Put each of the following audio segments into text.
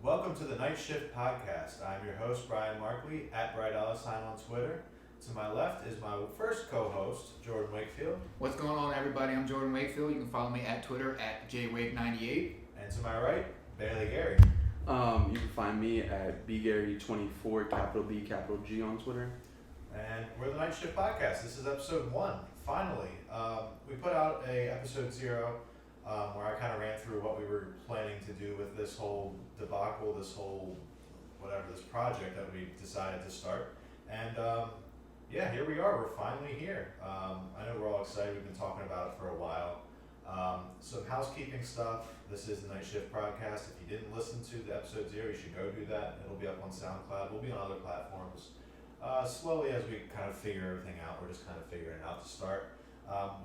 Welcome to the Night Shift Podcast. I'm your host, Brian Markley, at Bright Sign on Twitter. To my left is my first co-host, Jordan Wakefield. What's going on, everybody? I'm Jordan Wakefield. You can follow me at Twitter at JWake98. And to my right, Bailey Gary. You can find me at bgary24, capital B, capital G on Twitter. And we're the Night Shift Podcast. This is episode 1, finally. We put out a episode 0 where I kind of ran through what we were planning to do with this whole debacle, this project that we decided to start. And here we are. We're finally here. I know we're all excited. We've been talking about it for a while. Some housekeeping stuff. This is the Night Shift Podcast. If you didn't listen to the episode 0, you should go do that. It'll be up on SoundCloud. We'll be on other platforms. Slowly as we kind of figure everything out. We're just kind of figuring it out to start.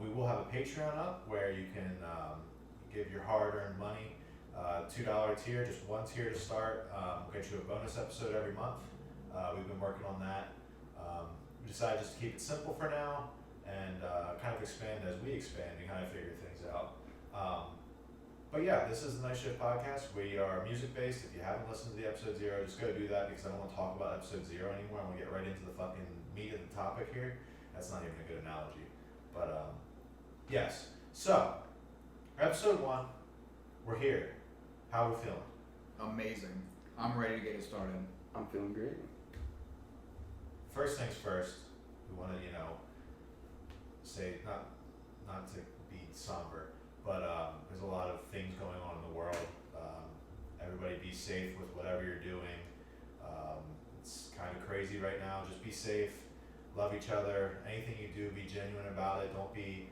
We will have a Patreon up where you can give your hard-earned money. $2 tier, just one tier to start. We'll get you a bonus episode every month. We've been working on that. We decided just to keep it simple for now and kind of expand as we expand and kind of figure things out. This is the Night Shift Podcast. We are music-based. If you haven't listened to the episode 0, just go do that because I don't want to talk about episode 0 anymore. I want to get right into the fucking meat of the topic here. That's not even a good analogy. But, yes. So, episode 1, we're here. How are we feeling? Amazing. I'm ready to get it started. I'm feeling great. First things first, we want to, say, not to be somber, but there's a lot of things going on in the world. Everybody be safe with whatever you're doing. It's kind of crazy right now. Just be safe. Love each other. Anything you do, be genuine about it. Don't be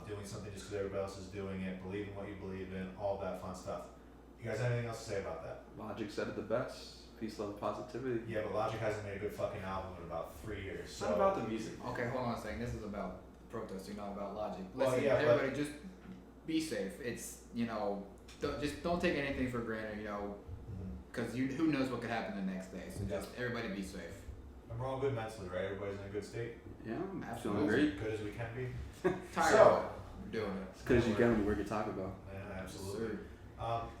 doing something just because everybody else is doing it. Believe in what you believe in. All that fun stuff. You guys have anything else to say about that? Logic said it the best. Peace, love, positivity. Yeah, but Logic hasn't made a good fucking album in about 3 years. It's not about the music. Okay, hold on a second. This is about protesting, not about Logic. Well, Listen, yeah, everybody, just be safe. It's, don't take anything for granted, because who knows what could happen the next day. So just everybody be safe. And we're all good mentally, right? Everybody's in a good state. Yeah, I'm Absolutely. feeling great. Good as we can be. Tired So- of it. We're doing it. As good as you can when you work at Taco Bell. Yeah, absolutely. Sir.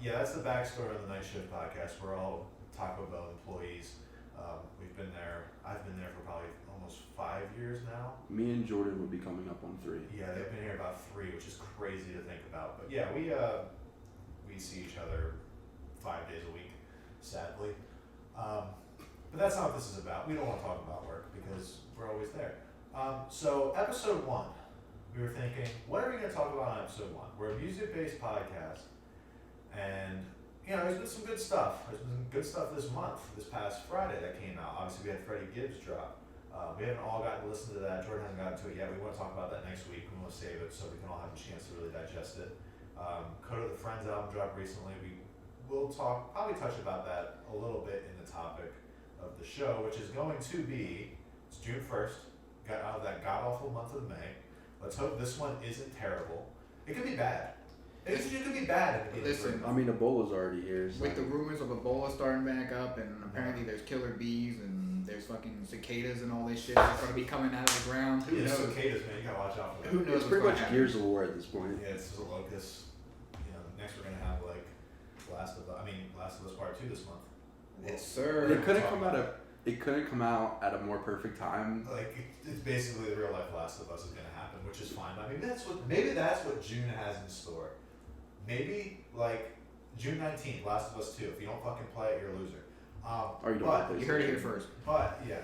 That's the backstory of the Night Shift Podcast. We're all Taco Bell employees. We've been there. I've been there for probably almost 5 years now. Me and Jordan would be coming up on 3. Yeah, they've been here about 3, which is crazy to think about. But yeah, we see each other 5 days a week, sadly. But that's not what this is about. We don't want to talk about work because we're always there. So episode 1, we were thinking, what are we going to talk about on episode 1? We're a music-based podcast, and there's been some good stuff. There's been good stuff this month, this past Friday that came out. Obviously, we had Freddie Gibbs drop. We haven't all gotten to listen to that. Jordan hasn't gotten to it yet. We want to talk about that next week. We want to save it so we can all have a chance to really digest it. Coda the Friends album dropped recently. We will probably touch about that a little bit in the topic of the show, which is going to be, it's June 1st, got out of that god-awful month of May. Let's hope this one isn't terrible. It could be bad. It could be bad. Listen, I mean, Ebola's already here. So. with the rumors of Ebola starting back up, and apparently there's killer bees, and there's fucking cicadas and all this shit that's going to be coming out of the ground. Who knows? Cicadas, man. You gotta watch out for that. Who knows? It's pretty much Gears of War at this point. Yeah, it's just a locust. Next we're gonna have Last of Us Part 2 this month. Yes, sir. It couldn't come out at a more perfect time. It's basically the real life Last of Us is gonna happen, which is fine. I mean, maybe that's what June has in store. Maybe June 19th, Last of Us 2. If you don't fucking play it, you're a loser. Or you don't have You heard it here first. But yeah,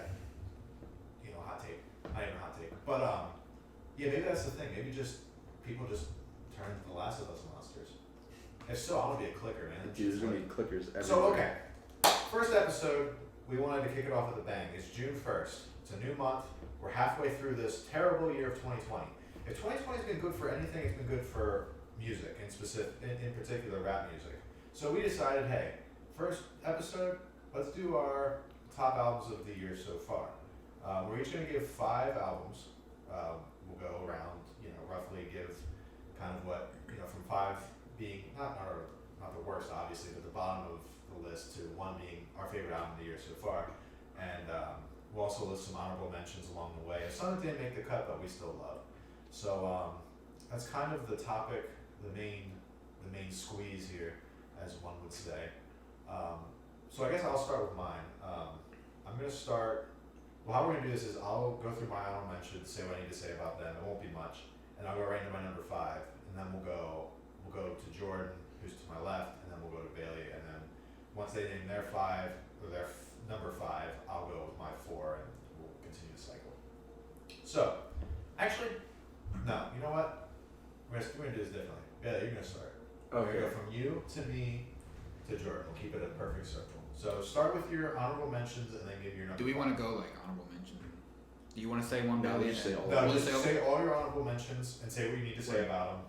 hot take. Not even a hot take. But maybe that's the thing. Maybe people just turn into the Last of Us monsters. If so, I want to be a clicker, man. Dude, there's gonna be clickers everywhere. So okay, first episode. We wanted to kick it off with a bang. It's June 1st. It's a new month. We're halfway through this terrible year of 2020. If 2020 has been good for anything, it's been good for music, in particular rap music. So we decided, hey, first episode, let's do our top albums of the year so far. We're each going to give 5 albums. We'll go around, roughly give kind of what, from 5 being not the worst, obviously, but the bottom of the list to 1 being our favorite album of the year so far. And we'll also list some honorable mentions along the way. Some that didn't make the cut, but we still love. So that's kind of the topic, the main squeeze here, as one would say. So I guess I'll start with mine. I'm gonna start. Well, how we're gonna do this is I'll go through my honorable mentions, say what I need to say about them. It won't be much, and I'll go right into my number 5, and then we'll go to Jordan, who's to my left, and then we'll go to Bailey, and then once they name their 5 or their number 5, I'll go with my 4, and we'll continue the cycle. So, actually, no. You know what? We're gonna do this differently. Bailey, you're gonna start. We're Okay. gonna go from you to me to Jordan. We'll keep it a perfect circle. So start with your honorable mentions and then give your number. Do we 5. want to go like honorable mention? Do you want to say one No, Bailey? just say all. No, We'll just say all- say all your honorable mentions and say what you need to say Right. about them.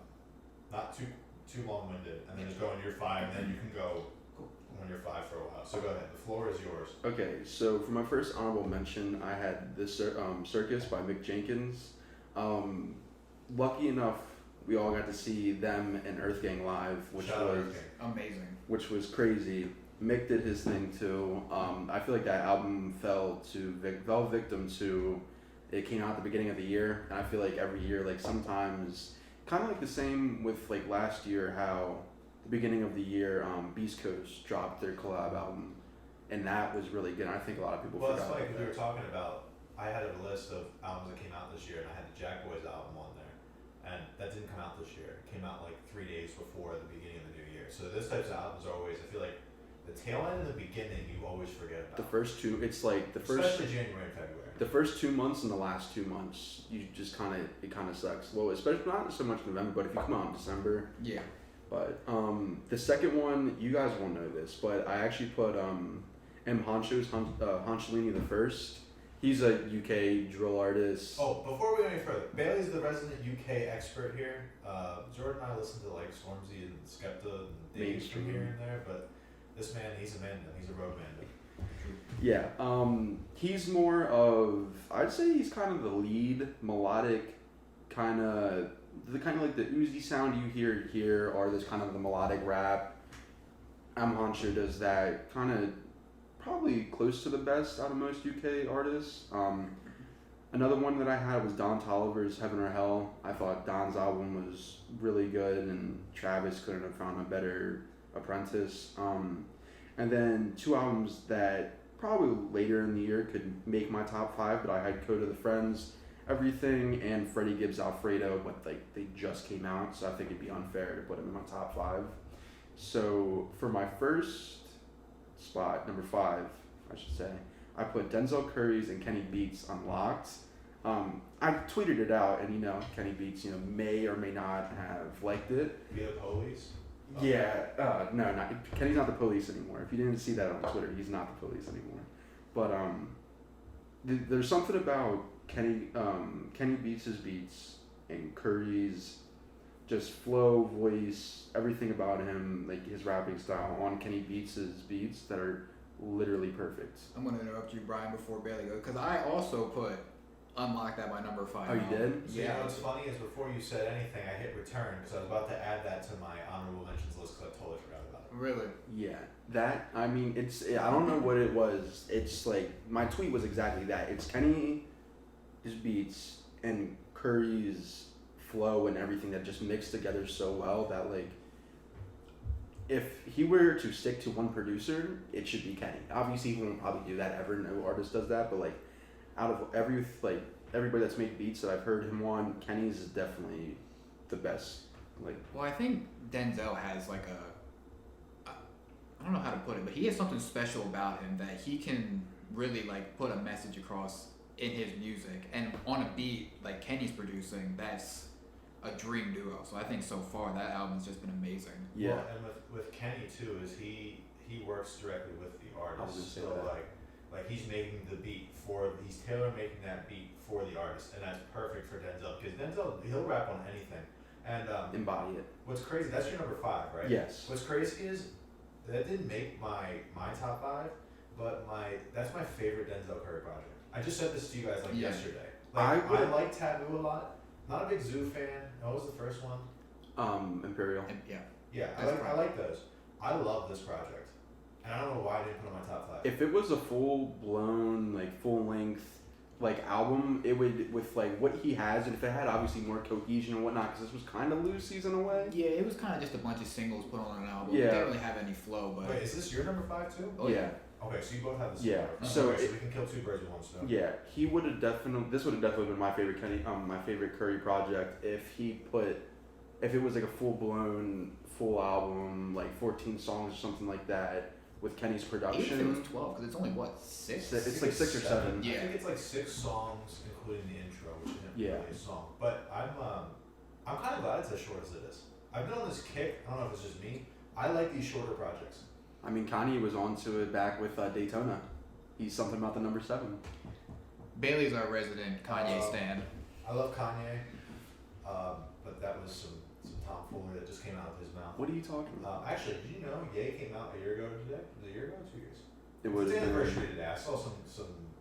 Not too long-winded, and then just go into your 5, and then you can go on your 5 for a while. So go ahead. The floor is yours. Okay, so for my first honorable mention, I had the Circus by Mick Jenkins. Lucky enough, we all got to see them and Earth Gang live, Shout out Earth Gang. Amazing. which was crazy. Mick did his thing too. I feel like that album fell victim to. It came out at the beginning of the year, and I feel like every year, like sometimes, kind of like the same with like last year, how the beginning of the year, Beast Coast dropped their collab album, and that was really good. And I think a lot of people Well, it's forgot funny about because we that. were talking about. I had a list of albums that came out this year, and I had the Jack Boys album on there, and that didn't come out this year. It came out like 3 days before the beginning of the new year. So those types of albums are always. I feel like the tail end and the beginning you always forget about. The first two, it's like the first. Especially January and February. The first 2 months and the last 2 months, you just it kind of sucks. Well, especially not so much November, but if you come out in December. Yeah. But the second one, you guys won't know this, but I actually put M. Honcho's Honcholini the first. He's a UK drill artist. Oh, before we go any further, Bailey's the resident UK expert here. Jordan and I listen to like Stormzy and Skepta and Dave from Mainstream. here and there, but this man, he's a man. He's a road man. Yeah, he's more of, I'd say he's kind of the lead melodic, kind of like the Uzi sound you hear here, or this kind of the melodic rap. M. Honcho does that kind of probably close to the best out of most UK artists. Another one that I had was Don Tolliver's Heaven or Hell. I thought Don's album was really good, and Travis couldn't have found a better apprentice. And then 2 albums that probably later in the year could make my top 5, but I had Code of the Friends, Everything, and Freddie Gibbs Alfredo, but like they just came out, so I think it'd be unfair to put them in my top 5. So for my first spot, number 5, I should say, I put Denzel Curry's and Kenny Beats Unlocked. I tweeted it out, and Kenny Beats, may or may not have liked it. Be the police. Yeah, no, Kenny's not the police anymore. If you didn't see that on Twitter, he's not the police anymore. But there's something about Kenny Beats' beats and Curry's just flow, voice, everything about him, like his rapping style on Kenny Beats' beats that are literally perfect. I'm gonna interrupt you, Brian, before Bailey goes, because I also put Unlocked at my number 5. Oh, you did? So you know what's funny is before you said anything, I hit return because I was about to add that to my honorable mentions list because I totally forgot about it. Really? Yeah, I don't know what it was. It's like, my tweet was exactly that. It's Kenny's beats and Curry's flow and everything that just mixed together so well that, like, if he were to stick to one producer, it should be Kenny. Obviously, he won't probably do that ever. No artist does that, but, like, out of everybody that's made beats that I've heard him on, Kenny's is definitely the best. Like, Well, I think Denzel has like I don't know how to put it, but he has something special about him that he can really like put a message across in his music, and on a beat like Kenny's producing, that's a dream duo. So I think so far that album's just been amazing. yeah. Well, and with Kenny too is he works directly with the I was artist. gonna say So that. like he's making the beat he's tailor making that beat for the artist, and that's perfect for Denzel because Denzel he'll rap on anything. And Embody it. what's crazy, that's your number 5, right? Yes. What's crazy is that didn't make my top 5, but that's my favorite Denzel Curry project. I just said this to you guys like Yeah. yesterday. Like I I like Taboo a lot. Not a big Zoo fan. What was the first one? Imperial. And, yeah. Yeah, I like those. I love this project, and I don't know why I didn't put it on my top 5. If it was a full blown, like full length like album, it would with like what he has, and if it had obviously more cohesion and whatnot, because this was kind of loosies in a way. Yeah, it was kind of just a bunch of singles put on an album. Yeah. It didn't really have any flow, but Wait, is this your number 5 too? Oh, yeah. Okay, so you both have the Yeah, same. so Okay, it- we can kill 2 birds with 1 stone. Yeah, he would have definitely. This would have definitely been my favorite my favorite Curry project if it was like a full album, like 14 songs or something like that with Kenny's even if it production. was 12, because it's only what 6. It's like 6 or 7. Yeah. I think it's like 6 songs, including the intro, which isn't Yeah. really a song. But I'm kind of glad it's as short as it is. I've been on this kick. I don't know if it's just me. I like these shorter projects. I mean, Kanye was onto it back with Daytona. He's something about the number 7. Bailey's our resident Kanye stan. I love Kanye, but that was some tomfoolery that just came out of his mouth. What are you talking about? Actually, did you know Ye came out a year ago today? Was it a year ago or 2 years? It would It's the have anniversary been. today. I saw some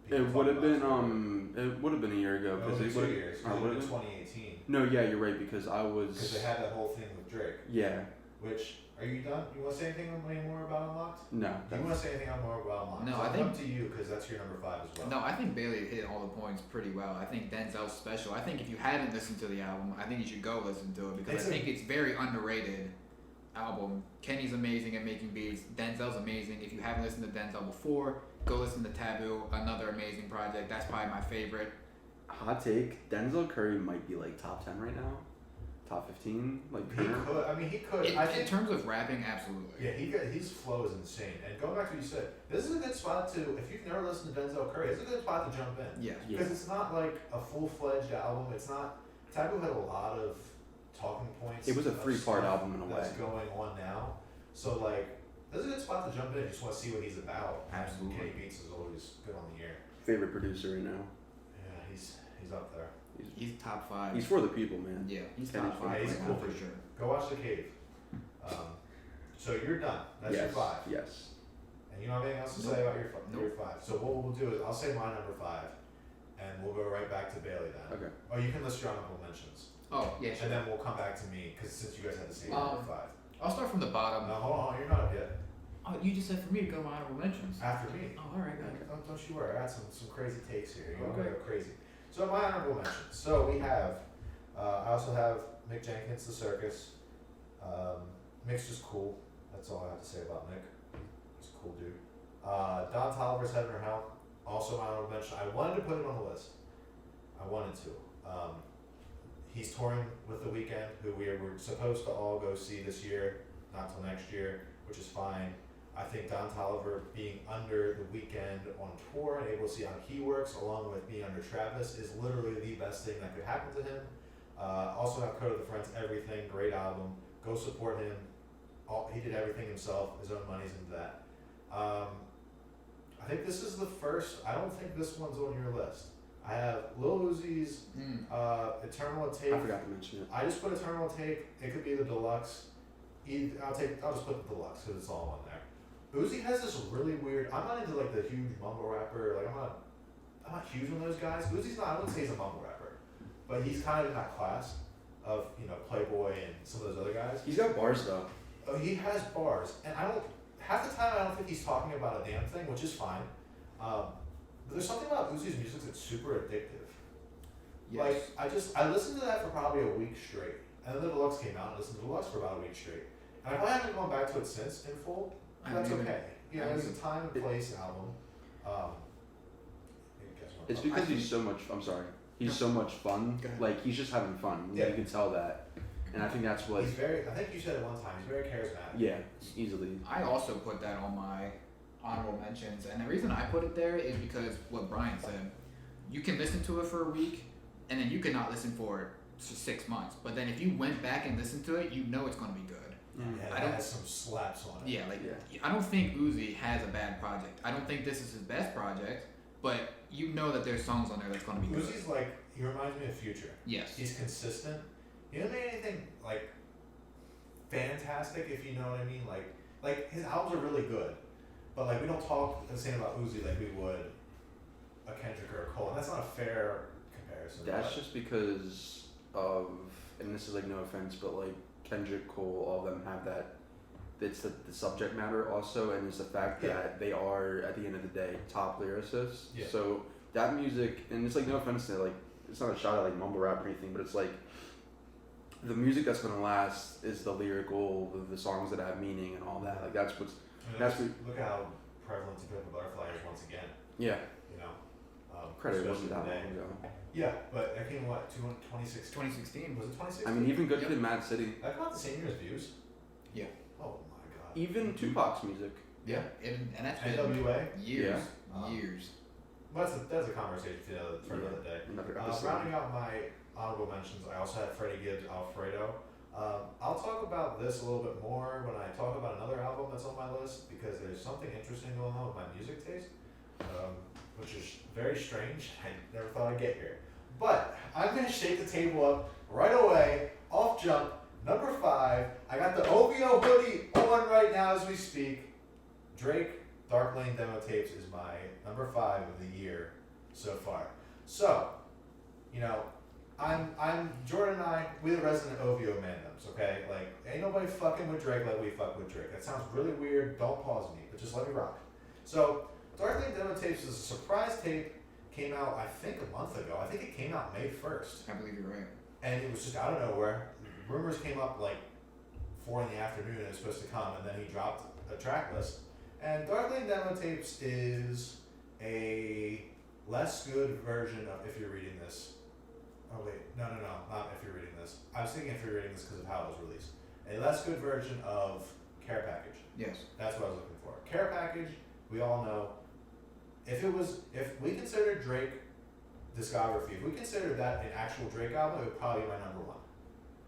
people It would have talking been about it. It would have been a year ago No, because it it was 2 would. years. Or It would was have been. 2018. No, yeah, you're right because I Because was. they had that whole thing with Drake. Yeah. Which, are you done? You want to say anything more about Unlocked? No. Do you want to say anything more about Unlocked? No, So I it's think- up to you because that's your number 5 as well. No, I think Bailey hit all the points pretty well. I think Denzel's special. I think if you haven't listened to the album, I think you should go listen to it because I think it's very underrated album. Kenny's amazing at making beats. Denzel's amazing. If you haven't listened to Denzel before, go listen to Taboo, another amazing project. That's probably my favorite. Hot take: Denzel Curry might be like top 10 right now, top 15. Like He current. could. I mean, he could. In, I in think. terms of rapping, absolutely. Yeah, his flow is insane. And going back to what you said, this is a good spot to, if you've never listened to Denzel Curry, it's a good spot to jump in. Yeah. Yeah. Because it's not like a full-fledged album. It's not. Taboo had a lot of talking points. It was a of 3-part stuff album in a way. that's going on now. So like, this is a good spot to jump in if you just want to see what he's about. And Absolutely. Kenny Beats is always good on the ear. Favorite producer right now. Yeah, he's up there. He's top 5. He's for the people, man. yeah, he's Kenny's top 5 he's right cool now for dude. sure. Go watch The Cave. So you're done. That's yes. your 5. Yes. And you don't have anything else to Nope. say about your Nope. 5. So what we'll do is I'll say my number 5, and we'll go right back to Bailey then. Okay. Oh, you can list your honorable mentions, Oh, yeah, sure. and then we'll come back to me because since you guys had the same Um, number 5. I'll start from the bottom. No, hold on, you're not up yet. Oh, you just said for me to go my honorable mentions. After me. Oh, all right, good. Don't you worry. I got some crazy takes here. You're Okay. gonna go crazy. So my honorable mentions. So we have. I also have Mick Jenkins, The Circus. Mick's just cool. That's all I have to say about Mick. He's a cool dude. Don Tolliver's Heaven or Hell. Also my honorable mention. I wanted to put it on the list. I wanted to. He's touring with The Weeknd, who we were supposed to all go see this year, not till next year, which is fine. I think Don Toliver being under The Weeknd on tour and able to see how he works, along with being under Travis, is literally the best thing that could happen to him. Also have Code of the Friends, Everything, great album. Go support him. He did everything himself. His own money's into that. I think this is the first. I don't think this one's on your list. I have Lil Uzi's Eternal Take. I forgot to mention it. I just put Eternal Take. It could be the deluxe. I'll just put the deluxe because it's all on there. Uzi has this really weird. I'm not into like the huge mumble rapper. Like I'm not huge on those guys. Uzi's not. I wouldn't say he's a mumble rapper, but he's kind of in that class of Playboy and some of those other guys. He's got bars though. Oh, he has bars, and half the time I don't think he's talking about a damn thing, which is fine. But there's something about Uzi's music that's super addictive. Yes. Like I listened to that for probably a week straight, and then the deluxe came out, and I listened to the deluxe for about a week straight, and I probably haven't gone back to it since in full. But that's okay. You know, it's a time and place album. You guys wanna It's talk? because he's so much. I'm sorry. He's so much fun. Go ahead. Like he's just having fun. Yeah. You can tell that, and I think that's what. He's very. I think you said it one time. He's very charismatic. Yeah, easily. I also put that on my honorable mentions, and the reason I put it there is because what Brian said. You can listen to it for a week, and then you cannot listen for it for 6 months. But then if you went back and listened to it, you know it's going to be good. Yeah, I it don't- has some slaps on it. Yeah, like Yeah. I don't think Uzi has a bad project. I don't think this is his best project, but you know that there's songs on there that's going to be good. Uzi's like he reminds me of Future. Yes. He's consistent. He doesn't make anything like fantastic, if you know what I mean. Like his albums are really good, but like we don't talk the same about Uzi like we would a Kendrick or a Cole, and that's not a fair comparison. That's but just because of, and this is like no offense, but like Kendrick, Cole, all of them have that. It's the subject matter also, and it's the fact Yeah. that they are at the end of the day top lyricists. Yeah. So that music, and it's like no offense to like, it's not a shot at like mumble rap or anything, but it's like the music that's gonna last is the lyrical, the songs that have meaning and all that. Like that's what's look at how prevalent To Pimp a Butterfly is once again. yeah. You know, Credit especially wasn't that long today. ago. Yeah, but that came what 2016. 2016. Was it 2016? I mean, even Good Yep. Kid, Mad City, that came out the same year as Views. Yeah. Oh my god. even Tupac's music. Yeah, and that's been NWA. years, Yeah. years. Well, that's a conversation for another day. Another episode. Rounding out my honorable mentions, I also had Freddie Gibbs' Alfredo. I'll talk about this a little bit more when I talk about another album that's on my list because there's something interesting going on with my music taste, which is very strange. I never thought I'd get here. But I'm going to shake the table up right away, off jump, number 5. I got the OVO hoodie on right now as we speak. Drake, Dark Lane Demo Tapes is my number 5 of the year so far. So, you know, I'm Jordan and I, we the resident OVO mandoms, okay? Like, ain't nobody fucking with Drake like we fuck with Drake. That sounds really weird, don't pause me, but just let me rock. So, Dark Lane Demo Tapes is a surprise tape, came out I think a month ago. I think it came out May 1st. I believe you're right. And it was just out of nowhere. Rumors came up like 4 in the afternoon and it was supposed to come, and then he dropped a track list. And Dark Lane Demo Tapes is a less good version of If You're Reading This. Oh wait, no, not If You're Reading This. I was thinking If You're Reading This because of how it was released. A less good version of Care Package. Yes. That's what I was looking for. Care Package, we all know. If we consider Drake discography, if we consider that an actual Drake album, it would probably be my number 1.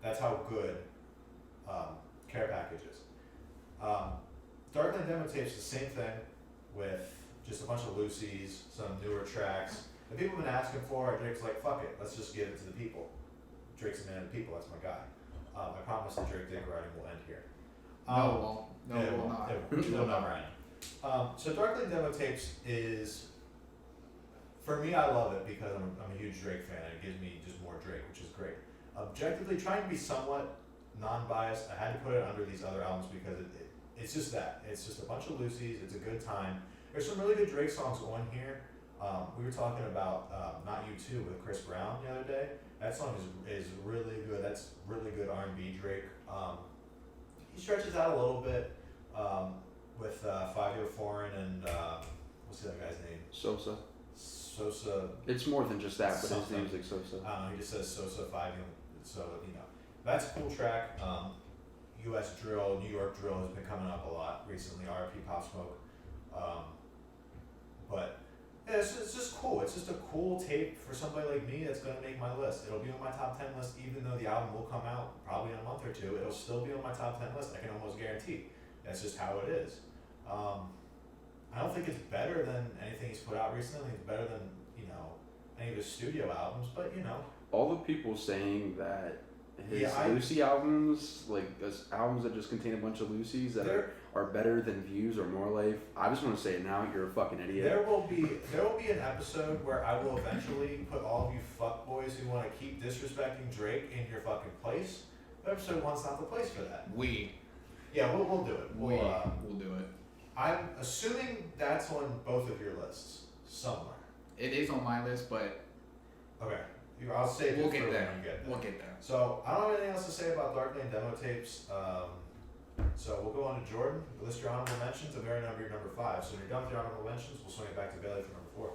That's how good Care Package is. Dark Lane Demo Tapes is the same thing with just a bunch of loosies, some newer tracks. The people have been asking for, Drake's like, fuck it, let's just give it to the people. Drake's a man of the people, that's my guy. I promise the Drake dick riding will end here. No, it will not. It will never end. So Dark Lane Demo Tapes is, for me, I love it because I'm a huge Drake fan and it gives me just more Drake, which is great. Objectively, trying to be somewhat non-biased, I had to put it under these other albums because it's just that. It's just a bunch of loosies, it's a good time. There's some really good Drake songs on here. We were talking about Not You Too with Chris Brown the other day. That song is really good. That's really good R&B Drake. He stretches out a little bit with 5 Year Foreign and what's the other guy's name? Sosa. Sosa. It's more than just that, but his Something. name's like Sosa. I don't know. He just says Sosa 5 Year. So that's a cool track. U.S. Drill, New York Drill has been coming up a lot recently. R.I.P. Pop Smoke. But yeah, it's just cool. It's just a cool tape for somebody like me that's gonna make my list. It'll be on my top 10 list, even though the album will come out probably in a month or 2. It'll still be on my top 10 list. I can almost guarantee. That's just how it is. I don't think it's better than anything he's put out recently. I think it's better than any of his studio albums. But All the people saying that his Yeah, Lucy albums, like albums that just contain a bunch of Lucy's that are better than Views or More Life, I just want to say it now, you're a fucking idiot. There will be an episode where I will eventually put all of you fuckboys who want to keep disrespecting Drake in your fucking place. But episode 1's not the place for that. Yeah, we'll do it. We'll do it. I'm assuming that's on both of your lists somewhere. It is on my list, but Okay, I'll save it we'll for get when there. you get there. We'll get there. So I don't have anything else to say about Dark Lane Demo Tapes. So we'll go on to Jordan. List your honorable mentions and very number your number 5. So when you're done with your honorable mentions, we'll swing it back to Bailey for number 4.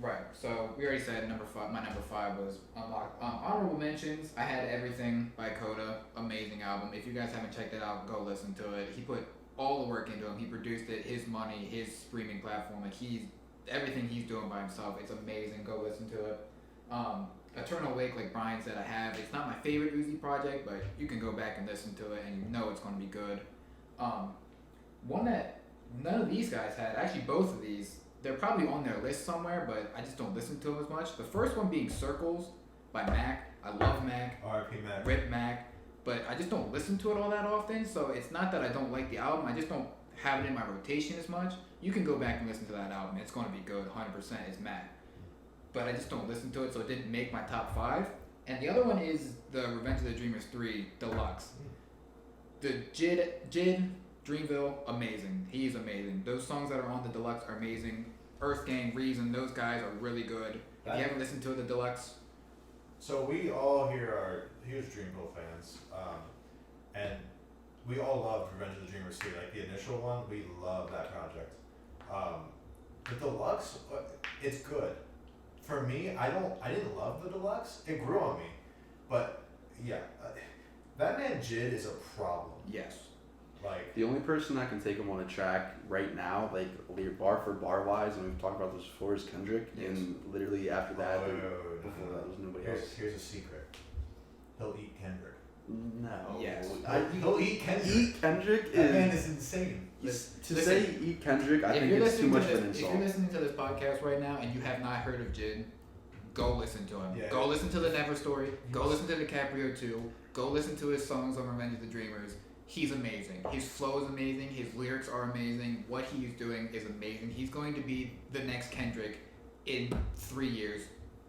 Right. So we already said number 5. My number 5 was Unlocked. Honorable mentions. I had Everything by Coda. Amazing album. If you guys haven't checked it out, go listen to it. He put all the work into him. He produced it. His money. His streaming platform. Like everything he's doing by himself. It's amazing. Go listen to it. Eternal Wake, like Brian said, I have. It's not my favorite Uzi project, but you can go back and listen to it, and you know it's going to be good. One that none of these guys had, actually both of these, they're probably on their list somewhere, but I just don't listen to them as much. The first one being Circles by Mac. I love Mac. R.I.P. Mac. Rip Mac. But I just don't listen to it all that often, so it's not that I don't like the album, I just don't have it in my rotation as much. You can go back and listen to that album, it's going to be good, 100%, it's Mac. But I just don't listen to it, so it didn't make my top 5. And the other one is the Revenge of the Dreamers 3 Deluxe. The Jid Dreamville, amazing. He's amazing. Those songs that are on the Deluxe are amazing. Earth Gang, Reason, those guys are really good. If you haven't listened to the deluxe, So we all here are huge Dreamville fans, and we all loved Revenge of the Dreamers too. Like the initial one, we love that project. The deluxe, it's good. For me, I didn't love the deluxe. It grew on me, but yeah, that man Jid is a problem. yes. Like The only person that can take him on a track right now, like bar for bar wise, and we've talked about this before, is Kendrick. Yes. And literally after that, oh, before that was nobody here's, else. here's a secret. He'll eat Kendrick. No. Yes. He'll eat Kendrick. Eat Kendrick That man is is insane. to Listen, say eat Kendrick. I if think you're it's too listening much to of an this, if insult. you're listening to this podcast right now and you have not heard of Jid, go listen to him. Yeah. Go listen to the Never Story. Go Yes. listen to DiCaprio 2. Go listen to his songs on Revenge of the Dreamers. He's amazing. His flow is amazing. His lyrics are amazing. What he's doing is amazing. He's going to be the next Kendrick in 3 years.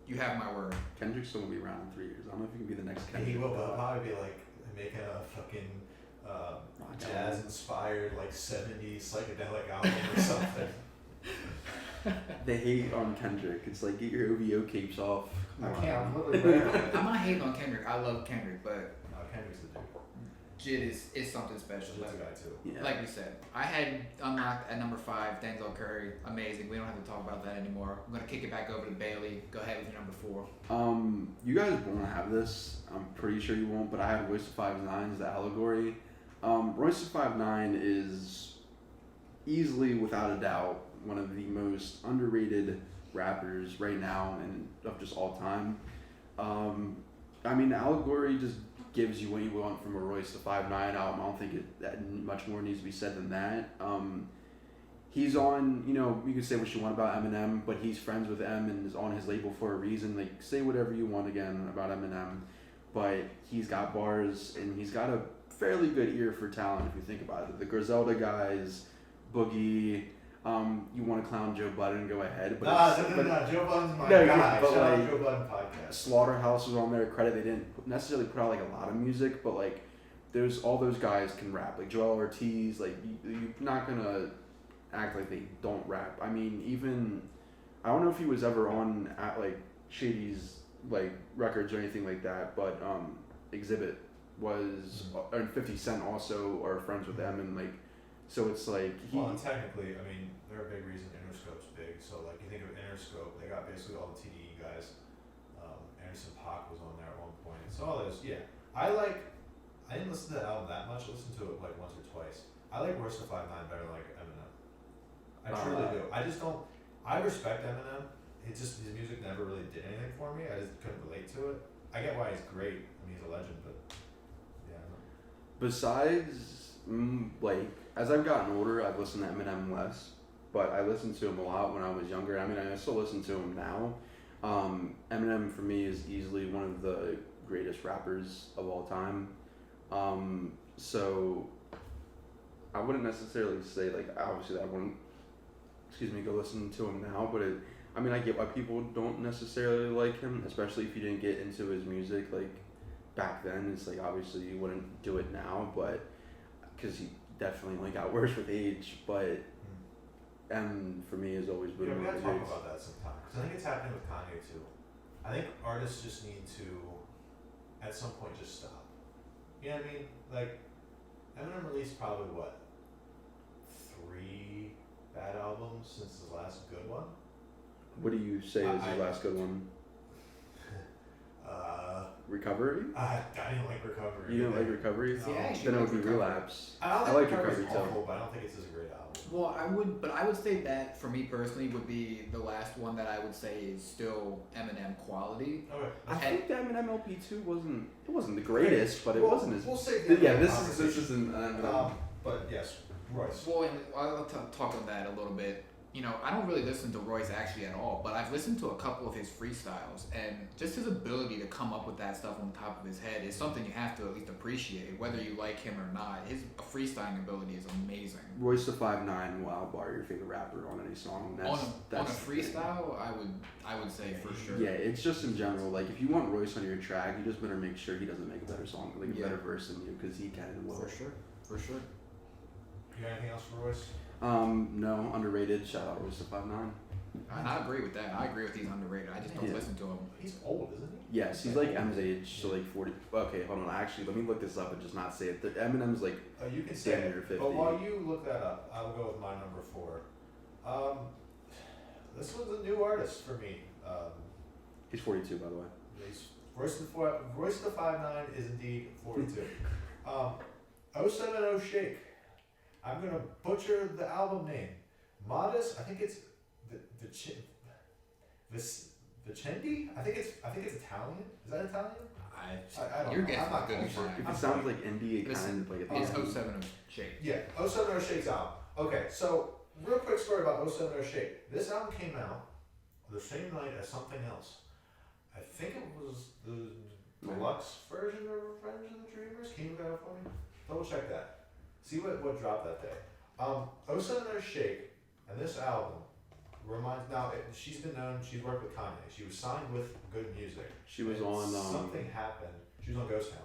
You have my word. Kendrick's still gonna be around in 3 years. I don't know if he can be the next Kendrick. He will, but he'll probably be like making a fucking jazz inspired like 70s psychedelic album or something. They hate on Kendrick. It's like, get your OVO capes off. I Come can't, on. I'm literally wearing it. I'm not hating on Kendrick. I love Kendrick, but No, Kendrick's the dude. Jid is something special. Jid's a guy too. Yeah. Like we said, I had unlocked at number 5 Denzel Curry. Amazing. We don't have to talk about that anymore. I'm gonna kick it back over to Bailey. Go ahead with your number 4. You guys won't have this. I'm pretty sure you won't, but I had Royce da 5'9's The Allegory. Royce da 5'9 is easily, without a doubt, one of the most underrated rappers right now and of just all time. I mean, The Allegory just gives you what you want from a Royce da 5'9 album. I don't think that much more needs to be said than that. He's on, you can say what you want about Eminem, but he's friends with M and is on his label for a reason. Like, say whatever you want again about Eminem, but he's got bars and he's got a fairly good ear for talent if you think about it. The Griselda guys, Boogie, you want to clown Joe Budden, go ahead. But No, Joe Budden's my No, guy. but Shout out like- Joe Budden podcast. Slaughterhouse was on their credit. They didn't necessarily put out like a lot of music, but like there's all those guys can rap. Like Joel Ortiz, like you're not gonna act like they don't rap. I mean, even I don't know if he was ever on at like Shady's like records or anything like that, but Exhibit was and 50 Cent also are friends with them, and like so it's like he. Well, and technically, I mean, they're a big reason Interscope's big. So, like, you think of Interscope, they got basically all the TDE guys. Anderson .Paak was on there at one point. It's all those, yeah. I didn't listen to the album that much. I listened to it, like, once or twice. I like Royce da 5'9 better than, like, Eminem. I truly do. I just don't, I respect Eminem. It's just, his music never really did anything for me. I just couldn't relate to it. I get why he's great. I mean, he's a legend, but, yeah. I don't know. Besides, like, as I've gotten older, I've listened to Eminem less, but I listened to him a lot when I was younger. I mean, I still listen to him now. Eminem, for me, is easily one of the greatest rappers of all time. So, I wouldn't necessarily say, like, obviously, I wouldn't, go listen to him now, but I mean, I get why people don't necessarily like him, especially if you didn't get into his music, like, back then. It's like, obviously, you wouldn't do it now, but, because he definitely, like, got worse with age, but, and for me, has always been Yeah, we one gotta of the talk greats. about that sometime. Because I think it's happening with Kanye, too. I think artists just need to, at some point, just stop. You know what I mean? Like, Eminem released probably, what, 3 bad albums since his last good one? What do you say is his last good one? Recovery? I didn't like Recovery. You don't either. like Recovery? No. Yeah, actually Then it would like be Recovery. Relapse. I don't I think like Recovery's Recovery, too. awful, but I don't think it's as a great album. Well, I would say that for me personally would be the last one that I would say is still Eminem quality. Okay. I that's think the Eminem LP2 wasn't the greatest, but it Well, wasn't as. We'll save Yeah, that this conversation. isn't Eminem. But yes, Royce. Well, and I'll talk on that a little bit. You know, I don't really listen to Royce actually at all, but I've listened to a couple of his freestyles, and just his ability to come up with that stuff on top of his head is something you have to at least appreciate, whether you like him or not. His freestyling ability is amazing. Royce da 5'9" will outbar your favorite rapper on any song. That's, On a that's the thing. freestyle, I would say for sure. Yeah, it's just in general. Like, if you want Royce on your track, you just better make sure he doesn't make a better song, like a Yeah. better verse than you, because he can and will. For sure. You got anything else for Royce? No, underrated. Shout out Royce da 5'9". And I agree with that. I agree with he's underrated. I just don't Yeah. listen to him. He's old, isn't he? Yes, he's like M's age, so like 40. Okay, hold on. Actually, let me look this up and just not say it. Eminem's like You can say damn it. near 50. But while you look that up, I'll go with my number 4. This was a new artist for me. He's 42, by the way. Royce the 5'9" is indeed 42. 070 Shake. I'm gonna butcher the album name. Modest. I think it's Vicendi. I think it's Italian. Is that Italian? I don't You're know. guessing I'm not good gonna as sure. mine. If I'm it sounds sorry. like indie, it Listen, kind of like at the It's end. 070 Shake. Yeah, 070 Shake's album. Okay, so real quick story about 070 Shake. This album came out the same night as something else. I think it was the deluxe version of Revenge of the Dreamers. Can you look that up for me? Double check that. See what dropped that day. 070 Shake and this album reminds she's been known. She's worked with Kanye. She was signed with Good Music. She was And on. something happened. She was on Ghost Town.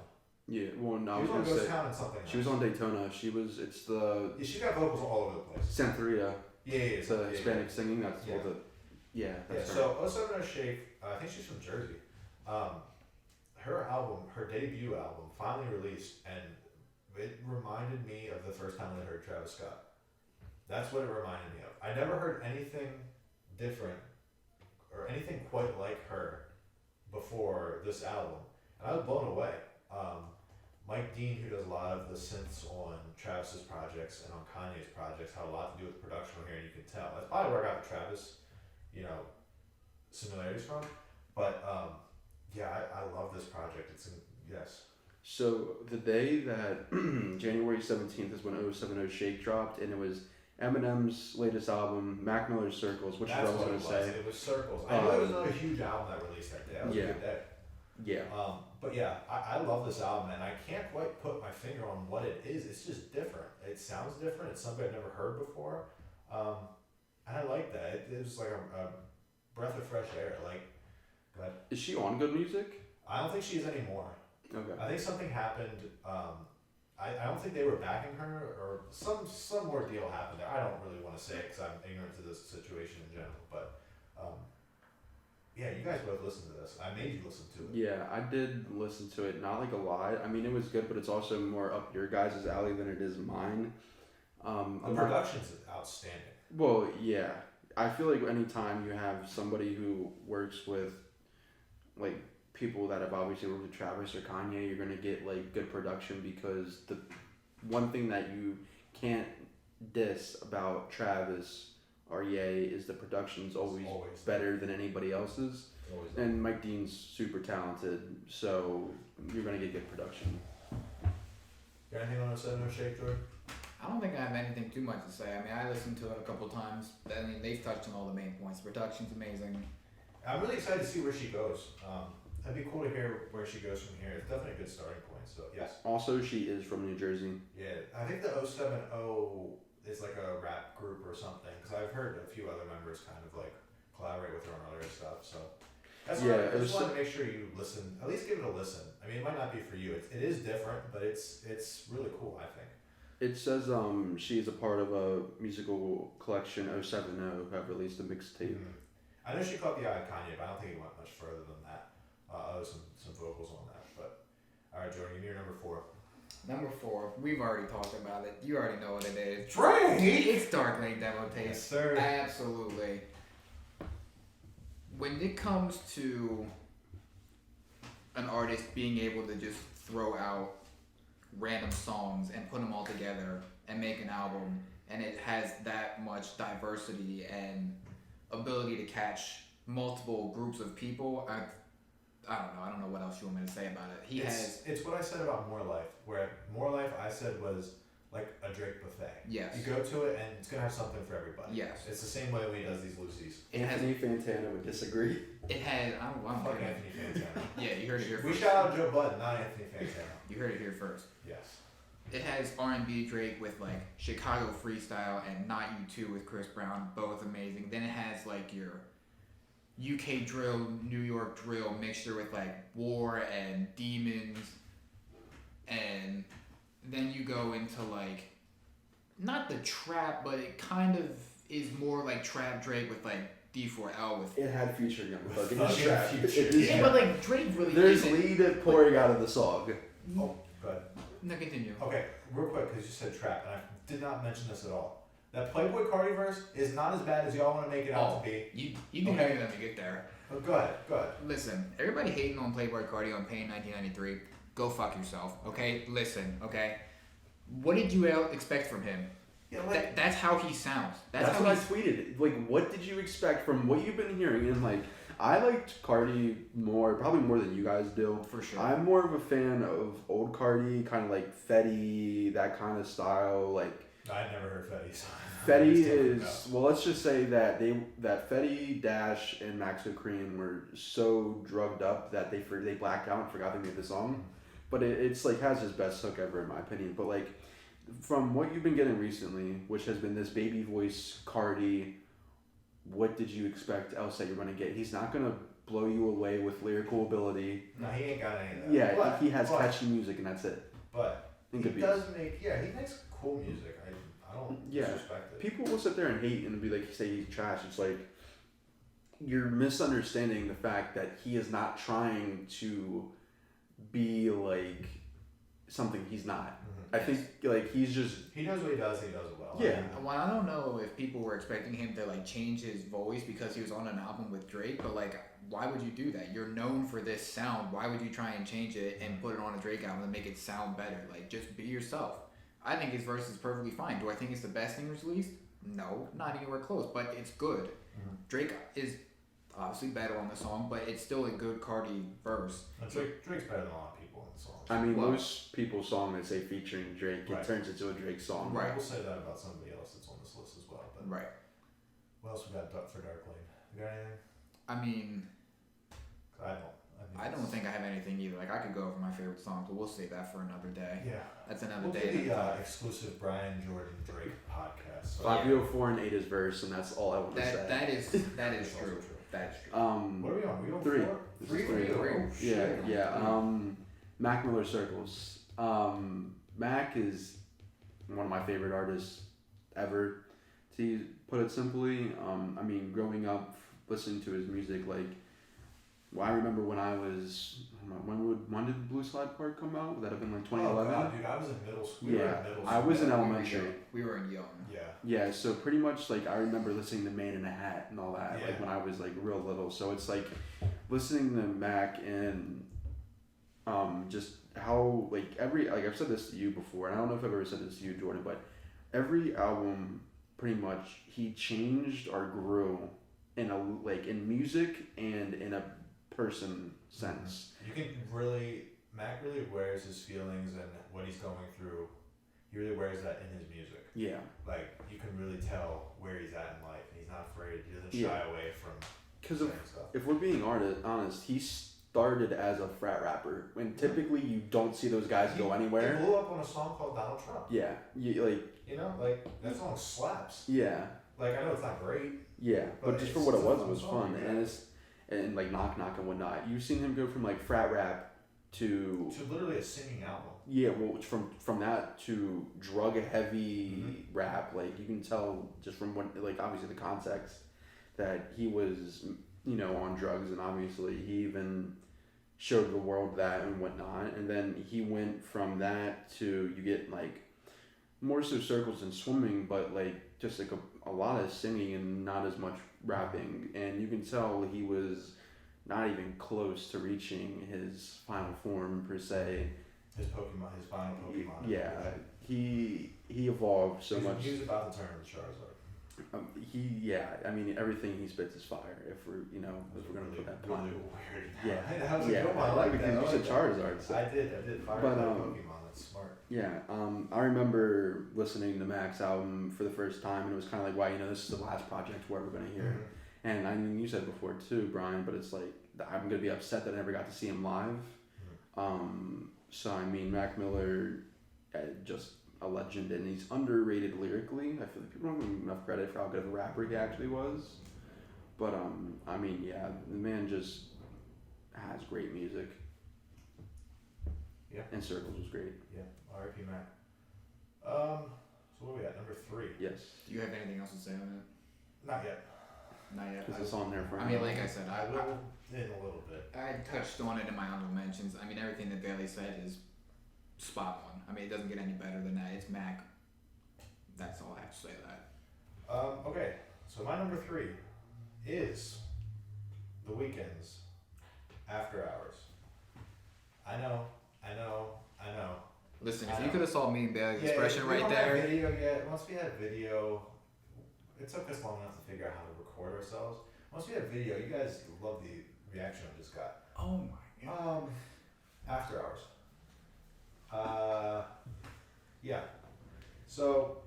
Yeah, well, no, I She was was on gonna Ghost say Town and something. she was else. on Daytona. It's the Yeah, she got vocals all over the place. Santeria. Yeah. It's the Hispanic singing. That's Yeah. all the. Yeah, Yeah, that's her. so 070 Shake, I think she's from Jersey. Her album, her debut album, finally released, and it reminded me of the first time I heard Travis Scott. That's what it reminded me of. I never heard anything different or anything quite like her before this album, and I was blown away. Mike Dean, who does a lot of the synths on Travis's projects and on Kanye's projects, had a lot to do with production on here, and you can tell. That's probably where I got the Travis, similarities from. But I love this project. Yes. So the day that January 17th is when 070 Shake dropped, and it was Eminem's latest album, Mac Miller's Circles, which That's is what I what was it gonna was. say. It was Circles. I know there was another huge album that released that day. That was Yeah. a good day. Yeah. But yeah, I love this album, and I can't quite put my finger on what it is. It's just different. It sounds different. It's something I've never heard before. And I like that. It was like a breath of fresh air. But Is she on Good Music? I don't think she is anymore. Okay. I think something happened. I don't think they were backing her, or some ordeal happened there. I don't really want to say it because I'm ignorant to this situation in general. But yeah, you guys both listened to this. I made you listen to it. Yeah, I did listen to it. Not like a lot. I mean, it was good, but it's also more up your guys' alley than it is mine. The production's outstanding. Well, yeah. I feel like anytime you have somebody who works with, like, people that have obviously worked with Travis or Kanye, you're gonna get like good production, because the one thing that you can't diss about Travis or Ye is the production's always better than anybody else's. Always. And Mike Dean's super talented, so you're gonna get good production. Got anything on 070 Shake, Jordan? I don't think I have anything too much to say. I mean, I listened to it a couple times. I mean, they've touched on all the main points. The production's amazing. I'm really excited to see where she goes. It'd be cool to hear where she goes from here. It's definitely a good starting point. So yes. Also, she is from New Jersey. Yeah, I think the 070 is like a rap group or something, because I've heard a few other members kind of like collaborate with her on other stuff. So that's why I just wanted to make sure you listen. At least give it a listen. I mean, it might not be for you. It is different, but it's really cool, I think. It says she is a part of a musical collection 070 who have released a mixtape. Mm-hmm. I know she caught the eye of Kanye, but I don't think it went much further than that. Some vocals on that, but all right, Jordan, give me your number 4. Number 4, we've already talked about it. You already know what it is. Drake! It's Dark Lane Demo Tape. Yes, sir. Absolutely. When it comes to an artist being able to just throw out random songs and put them all together and make an album, and it has that much diversity and ability to catch multiple groups of people, I don't know what else you want me to say about it. It's what I said about More Life, where More Life I said was like a Drake buffet. Yes. You go to it and it's gonna have something for everybody. Yes. It's the same way when he does these Lucy's. Anthony Fantana would disagree. It has. I don't Fuck care. Anthony Fantana. Yeah, you heard it here We first. shout out Joe Budden, not Anthony Fantana. You heard it here first. Yes. It has R&B Drake with like Chicago Freestyle and Not You 2 with Chris Brown, both amazing. Then it has like your UK drill, New York drill mixture with like War and Demons, and then you go into like not the trap, but it kind of is more like trap Drake with like D4L with. It had featuring on the fucking Fucking track. Future, Yeah, but like Drake really. There's isn't- lead pouring out of the song. Oh, good. No, continue. Okay, real quick, because you said trap, and I did not mention this at all. That Playboy Cardi verse is not as bad as y'all want to make it out to be. You can Okay. hear them to get there. But go ahead, go ahead. Listen, everybody hating on Playboy Cardi on Pain 1993. Go fuck yourself, okay? Listen, okay? What did you expect from him? Yeah, like, That's how he sounds. That's how what I he's. tweeted. Like, what did you expect from what you've been hearing? And like, I liked Cardi more, probably more than you guys do. For sure. I'm more of a fan of old Cardi, kind of like Fetty, that kind of style. Like, I'd never heard Fetty's. Fetty is, well, let's just say that Fetty, Dash, and Maxo Cream were so drugged up that they blacked out and forgot they made the song. But it's like has his best hook ever in my opinion. But like, from what you've been getting recently, which has been this baby voice Cardi, what did you expect else that you're going to get? He's not going to blow you away with lyrical ability. No, he ain't got any of that. Yeah, but, he has catchy music and that's it. But And he good does make, he makes cool music. I don't Yeah. disrespect it. People will sit there and hate and be like, say he's trash. It's like, you're misunderstanding the fact that he is not trying to be like something he's not. Mhm. I think like he's just He knows what he does, and he does it well. Yeah. Well, I don't know if people were expecting him to like change his voice because he was on an album with Drake, but like, why would you do that? You're known for this sound. Why would you try and change it and put it on a Drake album and make it sound better? Like, just be yourself. I think his verse is perfectly fine. Do I think it's the best thing he's released? No, not anywhere close, but it's good. Mhm. Drake is obviously better on the song, but it's still a good Cardi verse. And Drake's better than a lot of people in the songs. I mean, Well- most people's song they say featuring Drake, it Right. turns into a Drake song. Right. I will say that about somebody else that's on this list as well. But Right. what else we got for Dark Lane? You got anything? I mean, 'Cause I don't. I don't think I have anything either. Like, I could go over my favorite songs, but we'll save that for another day. Yeah. That's another We'll day. do the another time. exclusive Brian Jordan Drake podcast. So 504 and 8 is verse, and that's all I want to say. That is That's also true. true. That is true. What are we on? We on 3. four? This Three is for 3. you. Three. Oh, Yeah, shit. yeah. Mac Miller Circles. Mac is one of my favorite artists ever. To put it simply, I mean, growing up listening to his music, like, well, I remember when I was, when did Blue Slide Park come out? Would that have been like 2011? Oh, God, dude, I was in middle school. We were Yeah, in middle I school. was in We were elementary. young. We were young. Yeah. Yeah, so pretty much like I remember listening to Man in a Hat and all that, Yeah. like when I was like real little. So it's like listening to Mac and just how like like I've said this to you before, and I don't know if I've ever said this to you, Jordan, but every album pretty much he changed or grew in in music and in a person sense. You can really, Mac really wears his feelings and what he's going through. He really wears that in his music. Yeah. Like, you can really tell where he's at in life. And he's not afraid. He doesn't shy Yeah. away from Because saying stuff. if we're being honest, he started as a frat rapper, when typically you don't see those guys go anywhere. He blew up on a song called Donald Trump. Yeah, you You know, like, that song slaps. yeah. Like, I know it's not great. Yeah, but But just it's for what it still a was fun song, fun, yeah. and and like knock knock and whatnot. You've seen him go from like frat rap to To literally a singing album. yeah, well from that to drug heavy Mm-hmm. rap. Like you can tell just from what like obviously the context that he was on drugs, and obviously he even showed the world that and whatnot. And then he went from that to you get like more so circles and swimming, but like just like a lot of singing and not as much rapping. And you can tell he was not even close to reaching his final form per se. His Pokemon, his final Pokemon. Yeah, he evolved so much. He was about to turn the Charizard. I mean everything he spits is fire. If we're gonna put that really pun. weird. Yeah, that was a yeah, good one. I like because that. you I said like Charizard. So. that. I did. Fire But, Pokemon. That's smart. Yeah, I remember listening to Mac's album for the first time, and it was kind of like, wow, this is the last project we're ever gonna hear. Mm-hmm. And I mean, you said before too, Brian, but it's like I'm gonna be upset that I never got to see him live. So I mean, Mac Miller, just a legend, and he's underrated lyrically. I feel like people don't give him enough credit for how good of a rapper he actually was. But I mean, yeah, the man just has great music. Yeah. And Circles was great. Yeah. R.I.P. Mac. So what are we at? Number 3. Yes. Do you have anything else to say on it? Not yet. Not yet. Because it's on there for I mean, like I said, I will in a little bit. I touched on it in my honorable mentions. I mean, everything that Bailey said is spot on. I mean, it doesn't get any better than that. It's Mac. That's all I have to say to that. Okay, so my number 3 is The Weeknd's After Hours. I know. Listen, I if you know. could have saw me and Bailey's Yeah, expression we right don't there. have video yet. Once we had video, it took us long enough to figure out how to record ourselves. Once we had video, you guys love the reaction I just got. Oh my god. After Hours. Yeah. So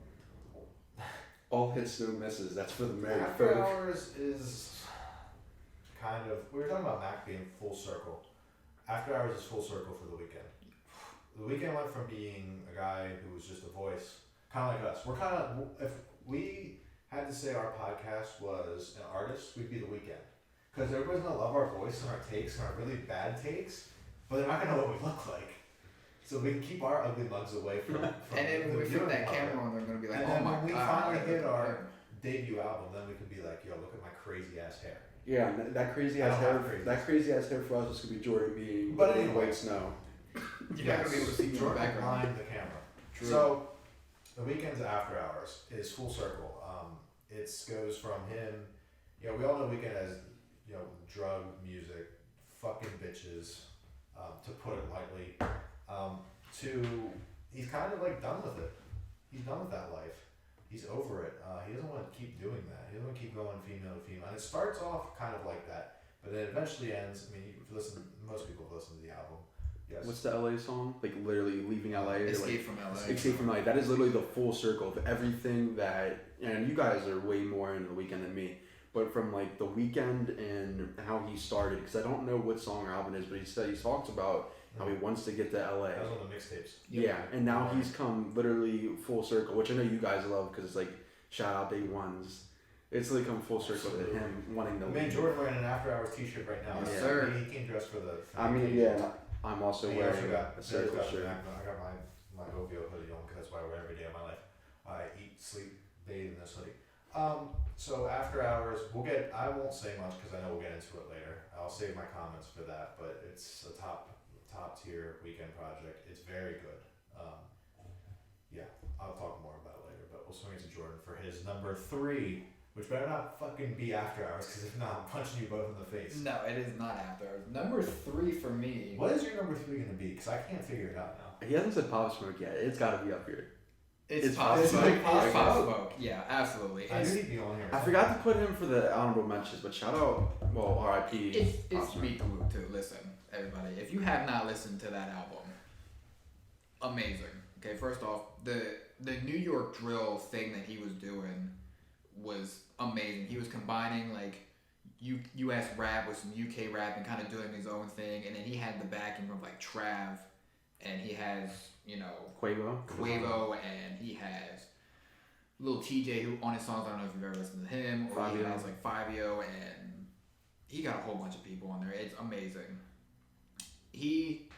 all hits, no misses. That's for the married After folk. Hours is kind of, we were talking about Mac being full circle. After Hours is full circle for The Weeknd. The Weeknd went from being a guy who was just a voice, kind of like us. We're kind of, if we had to say our podcast was an artist, we'd be The Weeknd. Because everybody's going to love our voice and our takes and our really bad takes, but they're not going to know what we look like. So we can keep our ugly mugs away from And then when we flip that camera on, they're gonna be like, and "Oh then my when we god!" finally hit our debut album, then we could be like, "Yo, look at my crazy ass hair." Yeah, and that crazy I ass don't have hair. crazy. That crazy ass hair for us is gonna be Jordan being But in anyway. white snow. You're not gonna be able to see me in the Jordan background. behind the camera. True. So, The Weeknd's After Hours is full circle. It goes from him, we all know Weeknd as, drug music, fucking bitches, to put it lightly, to, he's kind of like done with it. He's done with that life. He's over it. He doesn't want to keep doing that. He doesn't want to keep going female to female. And it starts off kind of like that, but then it eventually ends. I mean, most people have listened to the album. Yes. What's the LA song? Like literally leaving LA. Escape from LA. Escape from LA. That is literally the full circle of everything that, and you guys are way more into The Weeknd than me, but from like The Weeknd and how he started, because I don't know what song or album it is, but he talks about how he wants to get to LA. That was one of the mixtapes. Yeah, and now he's come literally full circle, which I know you guys love because it's like shout out day ones. It's like come full circle to him wanting to. I mean, Jordan wearing an After Hours t-shirt right now. Yes, Yeah. sir. He came dressed for the. I mean, yeah, I'm also And he wearing also got, a circle shirt. I got my OVO hoodie on because that's what I wear every day of my life. I eat, sleep, bathe in this hoodie. So After Hours, I won't say much because I know we'll get into it later. I'll save my comments for that, but it's a top tier Weeknd project. It's very good. Yeah, I'll talk more about it later, but we'll swing it to Jordan for his number 3, which better not fucking be After Hours because if not, I'm punching you both in the face. No, it is not After Hours. Number 3 for me. What is your number 3 going to be? Because I can't figure it out now. He hasn't said Pop Smoke yet. It's got to be up here. It's Pop Pop Smoke. Smoke. It's It's Pop Pop Smoke. Smoke. Yeah, absolutely. I knew he'd be on here. I forgot to put him for the honorable mentions, but shout out, well, R.I.P. It's Beat the Loop too. Listen, everybody, if you have not listened to that album, amazing. Okay, first off, the New York drill thing that he was doing was amazing. He was combining like US rap with some UK rap and kind of doing his own thing, and then he had the backing of like Trav, and he has Quavo, and he has Lil TJ who on his songs. I don't know if you've ever listened to him, or he Fabio. has like Fabio, and he got a whole bunch of people on there. It's amazing. He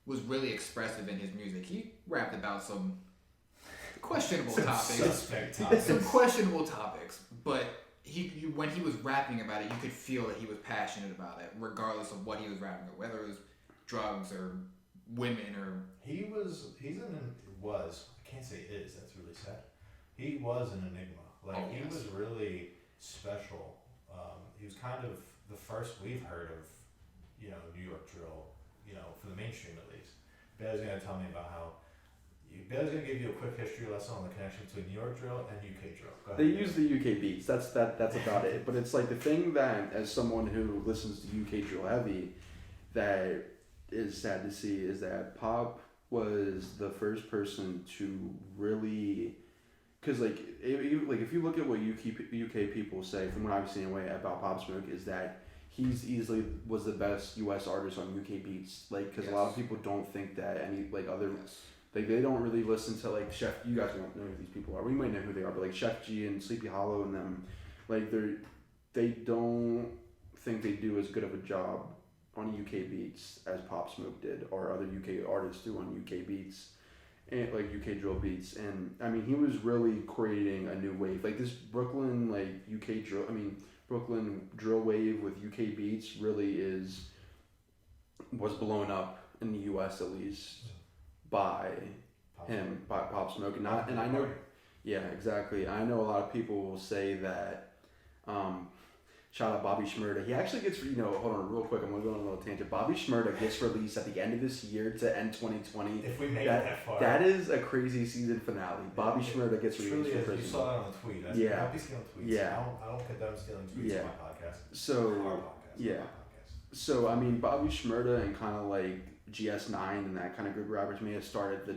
was really expressive in his music. He rapped about some questionable topics. Suspect topics. Some questionable topics, but when he was rapping about it, you could feel that he was passionate about it, regardless of what he was rapping about, whether it was drugs or women or. I can't say is, that's really sad. He was an enigma. Like, he was really special. He was kind of the first we've heard of, New York drill, for the mainstream at least. Bailey's going to tell me about how. Bailey's going to give you a quick history lesson on the connection between New York drill and UK drill. Go ahead. They use the UK beats. That's about it. But it's like the thing that, as someone who listens to UK drill heavy, that is sad to see is that Pop was the first person to really, because if you look at what UK people say, from what I've seen anyway about Pop Smoke, is that he's easily was the best US artist on UK beats. Like, because a lot of people don't think that any other. Like, they don't really listen to, like, Chef... You guys won't know who these people are. We might know who they are, but, like, Chef G and Sleepy Hollow and them, like, they don't think they do as good of a job on UK beats as Pop Smoke did, or other UK artists do on UK beats. and like UK drill beats, and I mean he was really creating a new wave, like this Brooklyn like UK drill. I mean Brooklyn drill wave with UK beats really was blown up in the US at least by him, by Pop Smoke, and I know, yeah, exactly. I know a lot of people will say that. Shout out Bobby Shmurda. He actually gets, hold on real quick. I'm going to go on a little tangent. Bobby Shmurda gets released at the end of this year to end 2020. If we make it that far. That is a crazy season finale. Bobby Shmurda gets released from prison. You saw that on the tweet. Yeah. I'll be stealing tweets. Yeah. I don't condone stealing tweets on my podcast. So, our podcast. yeah. Our podcast. So, I mean, Bobby Shmurda and kind of like GS9 and that kind of group of rappers may have started the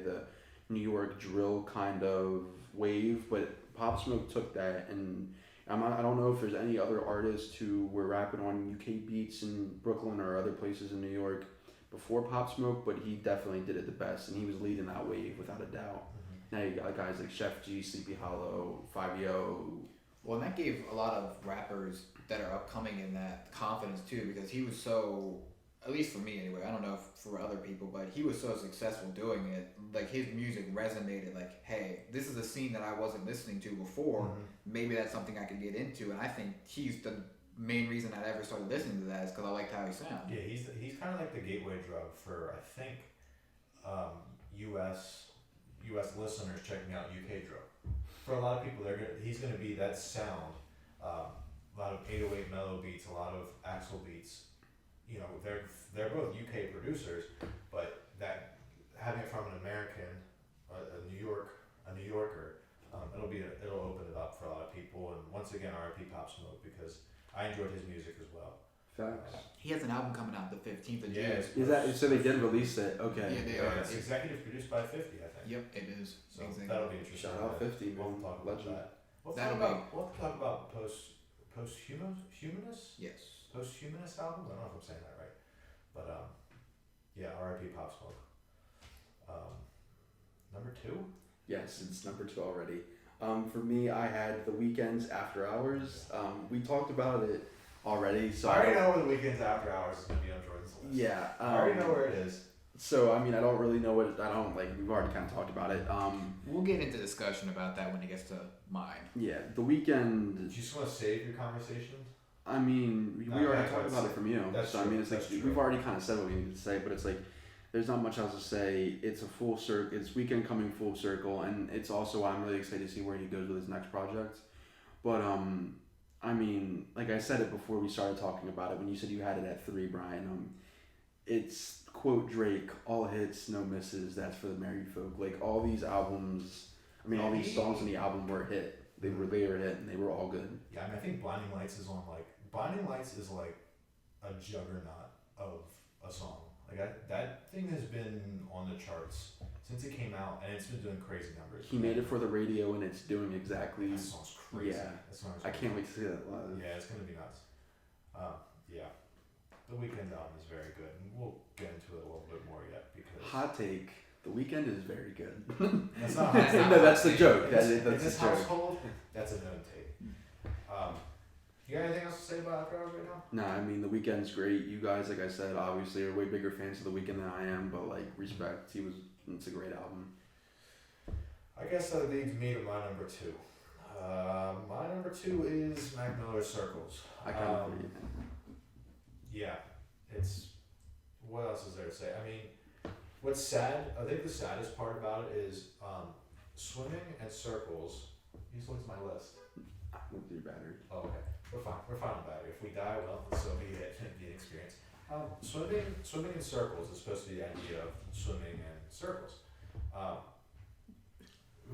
the New York drill kind of wave, but Pop Smoke took that, and I don't know if there's any other artists who were rapping on UK beats in Brooklyn or other places in New York before Pop Smoke, but he definitely did it the best, and he was leading that wave without a doubt. Mm-hmm. Now you got guys like Chef G, Sleepy Hollow, 5Yo. Well, and that gave a lot of rappers that are upcoming in that confidence too, because he was so, at least for me anyway, I don't know if for other people, but he was so successful doing it. Like his music resonated, like, hey, this is a scene that I wasn't listening to before. Mm-hmm. Maybe that's something I could get into. And I think he's the main reason I ever started listening to that is because I liked how he sounded. Yeah, he's kind of like the gateway drug for, I think, US listeners checking out UK drill. For a lot of people, he's going to be that sound. A lot of 808 mellow beats, a lot of Axel beats. They're both UK producers, but that having it from an American, a New Yorker, it'll open it up for a lot of people. And once again, R.I.P. Pop Smoke, because I enjoyed his music as well. Facts. He has an album coming out the 15th of June. Is that so? They did release it. Okay. Yeah, they are. It's executive produced by 50, I think. Yep, it is. So exactly. That'll be interesting. Shout out 50, man. We'll talk about Legend. that. We'll talk about Posthumanist? Yes. Posthumanist album? I don't know if I'm saying that right. But yeah, R.I.P. Pop Smoke. Number 2? Yes, it's number 2 already. For me, I had The Weeknd's After Hours. We talked about it already. So I already know where The Weeknd's After Hours is going to be on Jordan's list. Yeah. I already know where it is. So, I mean, I don't really know we've already kind of talked about it. We'll get into discussion about that when it gets to mine. Yeah, The Weeknd. Do you just want to save your conversation? I mean, we already talked about it from you. That's so, true. I mean, it's like, we've already kind of said what we needed to say, but it's like, there's not much else to say. It's a full circle. It's Weeknd coming full circle, and it's also, I'm really excited to see where he goes with his next project. But, I mean, like I said it before we started talking about it, when you said you had it at 3, Brian, it's, quote Drake, all hits, no misses, that's for the married folk. Like, all these albums, I mean, all these songs in the album were a hit. They were a hit, and they were all good. Yeah, I mean, I think Blinding Lights is like a juggernaut of a song. Like, that thing has been on the charts since it came out, and it's been doing crazy numbers. He made it for the radio, and it's doing exactly... That song's crazy. Yeah. That song's I can't wait to see that live. Yeah, it's going to be nuts. Yeah. The Weeknd album is very good, and we'll get into it a little bit more yet, because... Hot take. The Weeknd is very good. That's not hot take. No, that's the joke. That's in the this joke. household, that's a known take. You got anything else to say about After Hours right now? Nah, I mean, The Weeknd's great. You guys, like I said, obviously are way bigger fans of The Weeknd than I am, but, like, respect. It's a great album. I guess that leads me to my number 2. My number 2 is Mac Miller's Circles. I kind of agree. Yeah, it's... What else is there to say? I mean, what's sad, I think the saddest part about it is swimming and circles. You just looked at my list. I went through battery. Oh, okay. We're fine with battery. If we die, well, so be it. It'd be an experience. Swimming in circles is supposed to be the idea of swimming in circles.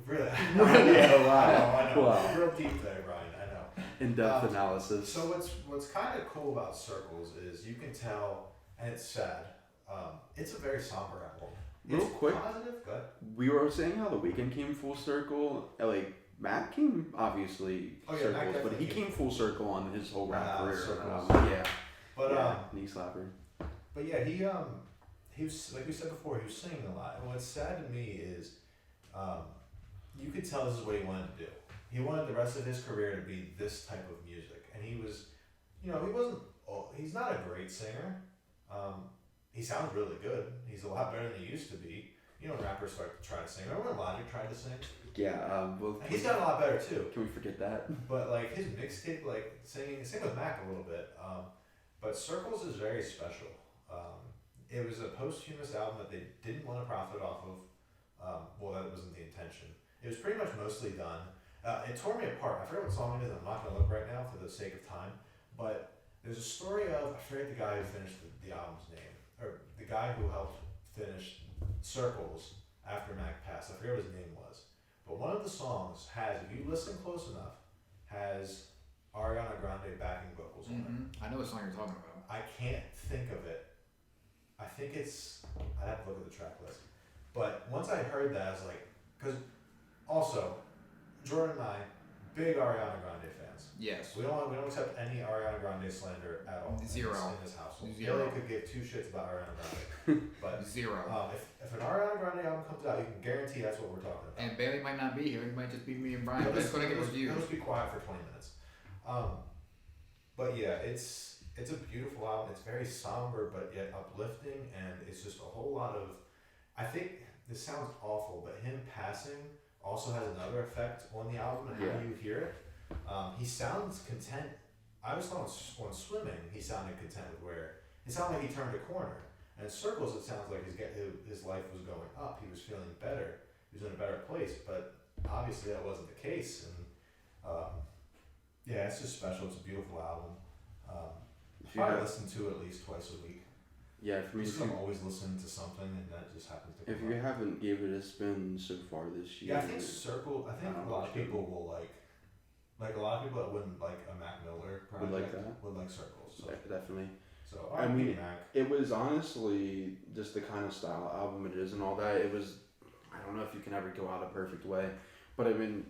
Really? Yeah, wow. I know. Wow. Real deep there, Brian. I know. In-depth analysis. So what's kind of cool about Circles is you can tell, and it's sad. It's a very somber album. Real It's quick, positive, good. we were saying how The Weeknd came full circle. Like, Matt came obviously Mac circles, but definitely he came full circle on his whole rap career. Circles. Yeah. But knee slapper. But yeah, he was, like we said before, he was singing a lot. And what's sad to me is, you could tell this is what he wanted to do. He wanted the rest of his career to be this type of music, and he was, he's not a great singer, he sounds really good. He's a lot better than he used to be. You know, when rappers start to try to sing. Remember when Logic tried to sing? Yeah, He's gotten a lot better too. Can we forget that? But like his mixtape, like singing, same with Mac a little bit. But Circles is very special. It was a posthumous album that they didn't want to profit off of. Well, that wasn't the intention. It was pretty much mostly done. It tore me apart. I forget what song it is. I'm not gonna look right now for the sake of time. But there's a story of, I forget the guy who finished the album's name, or the guy who helped finish Circles after Mac passed. I forget what his name was. But one of the songs has, if you listen close enough, has Ariana Grande backing vocals on it. I know what song you're talking about. I can't think of it. I think it's, I'd have to look at the track list. But once I heard that, I was like, because also, Jordan and I, big Ariana Grande fans. Yes. We don't accept any Ariana Grande slander at all. Zero. In this household. Zero. Billy could give two shits about Ariana Grande. But Zero. if an Ariana Grande album comes out, you can guarantee that's what we're talking about. And Bailey might not be here. It might just be me and Brian. He'll But it's going to get reviewed. He'll just be quiet for 20 minutes. But yeah, it's a beautiful album. It's very somber, but yet uplifting, and it's just a whole lot of. I think this sounds awful, but him passing also has another effect on the album and how you hear it. He sounds content. I was on Swimming. He sounded content with where it sounded like he turned a corner. And in Circles, it sounds like his life was going up. He was feeling better. He was in a better place. But obviously, that wasn't the case. And yeah, it's just special. It's a beautiful album. I listen to it at least twice a week. Yeah, for me, I'm always listening to something, and that just happens to. If you haven't gave it a spin so far this year, yeah, I think a lot of people will like a lot of people that wouldn't like a Mac Miller project would like Circles. So. Definitely. So I mean, Mac. It was honestly just the kind of style album it is and all that. It was, I don't know if you can ever go out a perfect way, but I mean,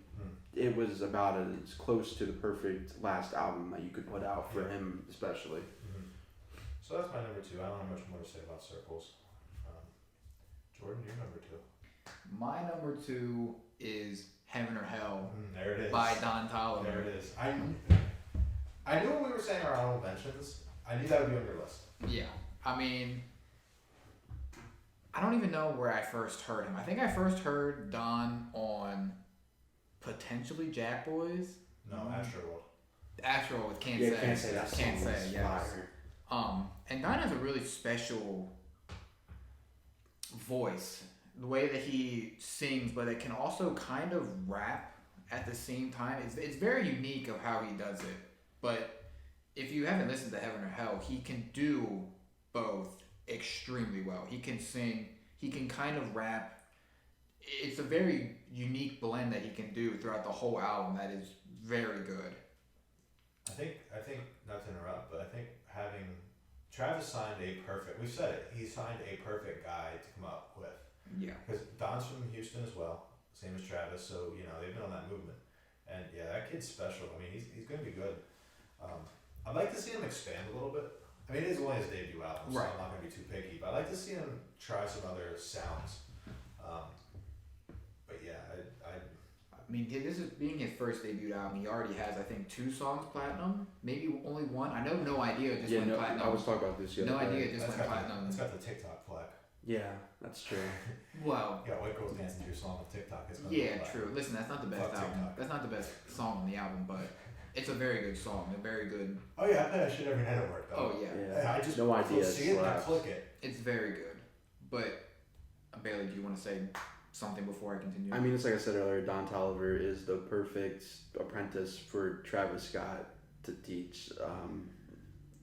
it was about as close to the perfect last album that you could put out for him, especially. So that's my number 2. I don't have much more to say about Circles. Jordan, your number 2. My number 2 is Heaven or Hell there it is. by Don Toliver. There it is. I knew when we were saying our honorable mentions, I knew that would be on your list. Yeah. I mean, I don't even know where I first heard him. I think I first heard Don on potentially Jack Boys. No, Astroworld. Astroworld with Can't Say. Can't Say, yes. And Don has a really special voice. The way that he sings, but it can also kind of rap at the same time. It's very unique of how he does it. But if you haven't listened to Heaven or Hell, he can do both extremely well. He can sing, he can kind of rap. It's a very unique blend that he can do throughout the whole album that is very good. I think not to interrupt, but I think having Travis signed we've said it, he signed a perfect guy to come up with. Yeah. Because Don's from Houston as well, same as Travis, so they've been on that movement. And yeah, that kid's special. I mean, he's gonna be good. I'd like to see him expand a little bit. I mean, it is only his debut album, so I'm not gonna be too picky, but I'd like to see him try some other sounds. But yeah, I mean, this is being his first debut album. He already has, I think, 2 songs platinum, maybe only 1. I know No Idea just went platinum. I was talking about this. No Idea just went platinum. It's got the TikTok flag. Yeah, that's true. Well, yeah, white girls dancing to your song on TikTok. Yeah, true. Listen, that's not the best album. That's not the best song on the album, but it's a very good song. A very good. Oh yeah, I play that shit every night at work though. Oh yeah. I just No Idea see it and I click it. It's very good, but Bailey, do you want to say something before I continue? I mean, it's like I said earlier, Don Toliver is the perfect apprentice for Travis Scott to teach.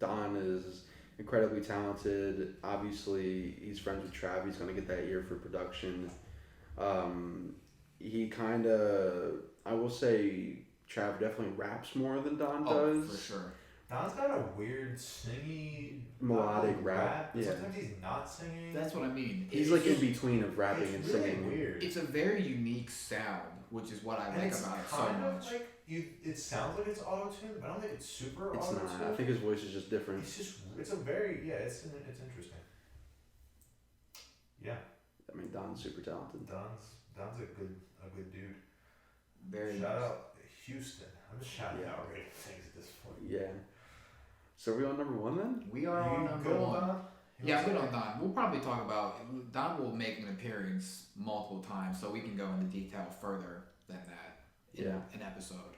Don is incredibly talented. Obviously, he's friends with Trav. He's going to get that ear for production. He kind of, I will say, Trav definitely raps more than Don does. For sure. Don's got a weird singy melodic rap. Yeah. Sometimes he's not singing. That's what I mean. He's like in between of rapping and really singing. Weird. It's a very unique sound, which is what I like about it so much. Like it sounds like it's auto-tuned, but I don't think it's super It's auto-tuned. not. I think his voice is just different. It's a very it's interesting. Yeah. I mean, Don's super talented. Don's a good dude. Very Shout nice. out Houston. I'm just shouting out random things at this point. Yeah. So are we on number 1 then? We are on number 1. Yeah, we don't Don. We'll probably talk about Don will make an appearance multiple times, so we can go into detail further than that in an episode.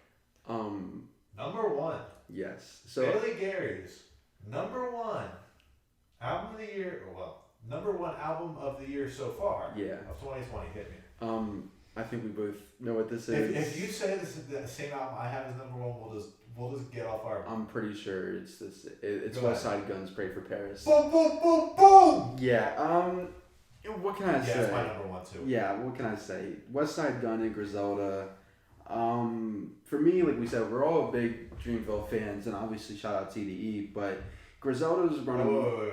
Number one. Yes. So Bailey Gary's number one album of the year. Well, number one album of the year so far. Yeah. Of 2020. Hit me. I think we both know what this is. If you say this is the same album I have as number one, we'll just get off our. I'm pretty sure it's this. It's West Side Gun's "Pray for Paris." Boom, boom, boom, boom. Yeah. What can I say? Yeah, it's my number one too. Yeah. What can I say? West Side Gun and Griselda. For me, like we said, we're all big Dreamville fans, and obviously shout out TDE. But Griselda's running. Wait.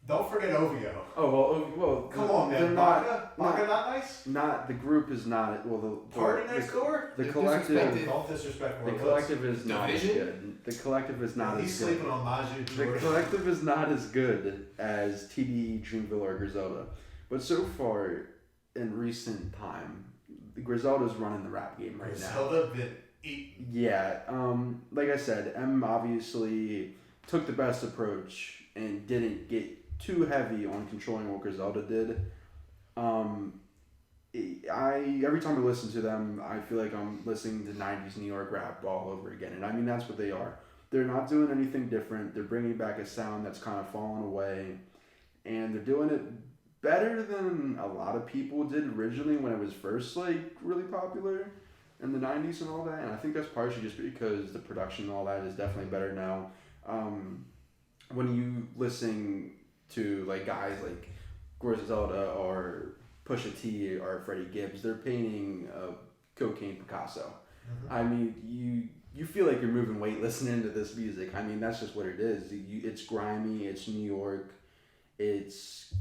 Don't forget OVO. Oh well. Come on, man. Baka not nice. Not the group is not well. Party next door. The collective. Don't disrespect. The collective is not as good. The collective is not as good. He's sleeping on Maju. The collective is not as good as TDE, Dreamville, or Griselda. But so far, in recent time, Griselda's running the rap game right now. Griselda been eaten. Yeah. Like I said, M obviously took the best approach and didn't get too heavy on controlling what Griselda did. Every time I listen to them, I feel like I'm listening to 90s New York rap all over again. And I mean, that's what they are. They're not doing anything different. They're bringing back a sound that's kind of fallen away. And they're doing it better than a lot of people did originally when it was first, like, really popular in the 90s and all that. And I think that's partially just because the production and all that is definitely better now. When you listen to, like, guys like Griselda or Pusha T or Freddie Gibbs, they're painting a cocaine Picasso. Mm-hmm. I mean, you feel like you're moving weight listening to this music. I mean, that's just what it is. It's grimy, it's New York, it's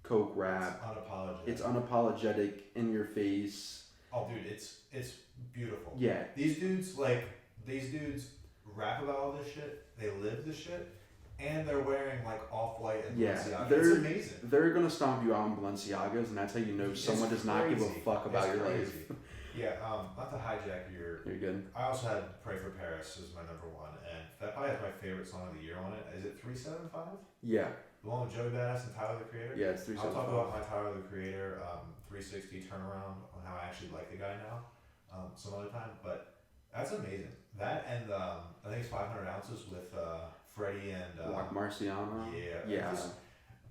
coke rap. It's unapologetic, in your face. Oh, dude, it's beautiful. Yeah. These dudes rap about all this shit. They live this shit. And they're wearing like Off-White and Balenciaga. It's amazing. They're gonna stomp you out in Balenciagas, and that's how you know someone does not give a fuck about your life. Yeah, not to hijack your. You're good. I also had "Pray for Paris" as my number one, and that probably has my favorite song of the year on it. Is it 375? Yeah. The one with Joey Badass and Tyler the Creator. Yeah, it's 375. I'll talk about my Tyler the Creator 360 turnaround on how I actually like the guy now, some other time. But that's amazing. That and I think it's 500 Ounces with. Freddie and Mark Marciano. Yeah.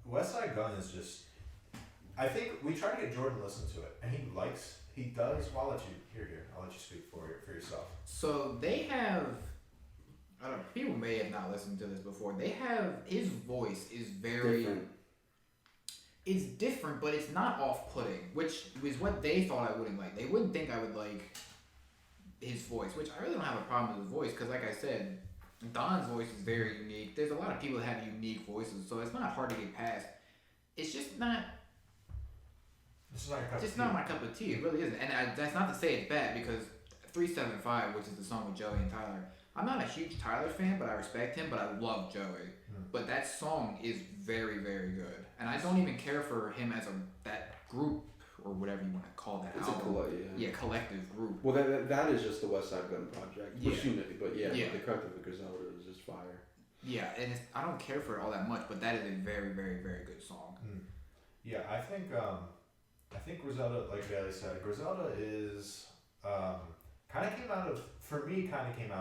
West Side Gun is just. I think we try to get Jordan to listen to it, and he does. Well, I'll let you speak for yourself. So they have. I don't know. People may have not listened to this before. They have his voice is very. Different. It's different, but it's not off-putting, which is what they thought I wouldn't like. They wouldn't think I would like his voice, which I really don't have a problem with his voice because, like I said. Don's voice is very unique. There's a lot of people that have unique voices, so it's not hard to get past. It's just not. It's not not my cup of tea. It really isn't. And that's not to say it's bad because 375, which is the song with Joey and Tyler. I'm not a huge Tyler fan, but I respect him. But I love Joey. But that song is very, very good. And I don't even care for him as that group or whatever you want to call that album. Collective group. Well, that is just the West Side Gun project. Yeah. But the collective of Griselda is just fire. Yeah, and I don't care for it all that much, but that is a very, very, very good song. Yeah, I think Griselda, like Bailey said, Griselda is kind of came out of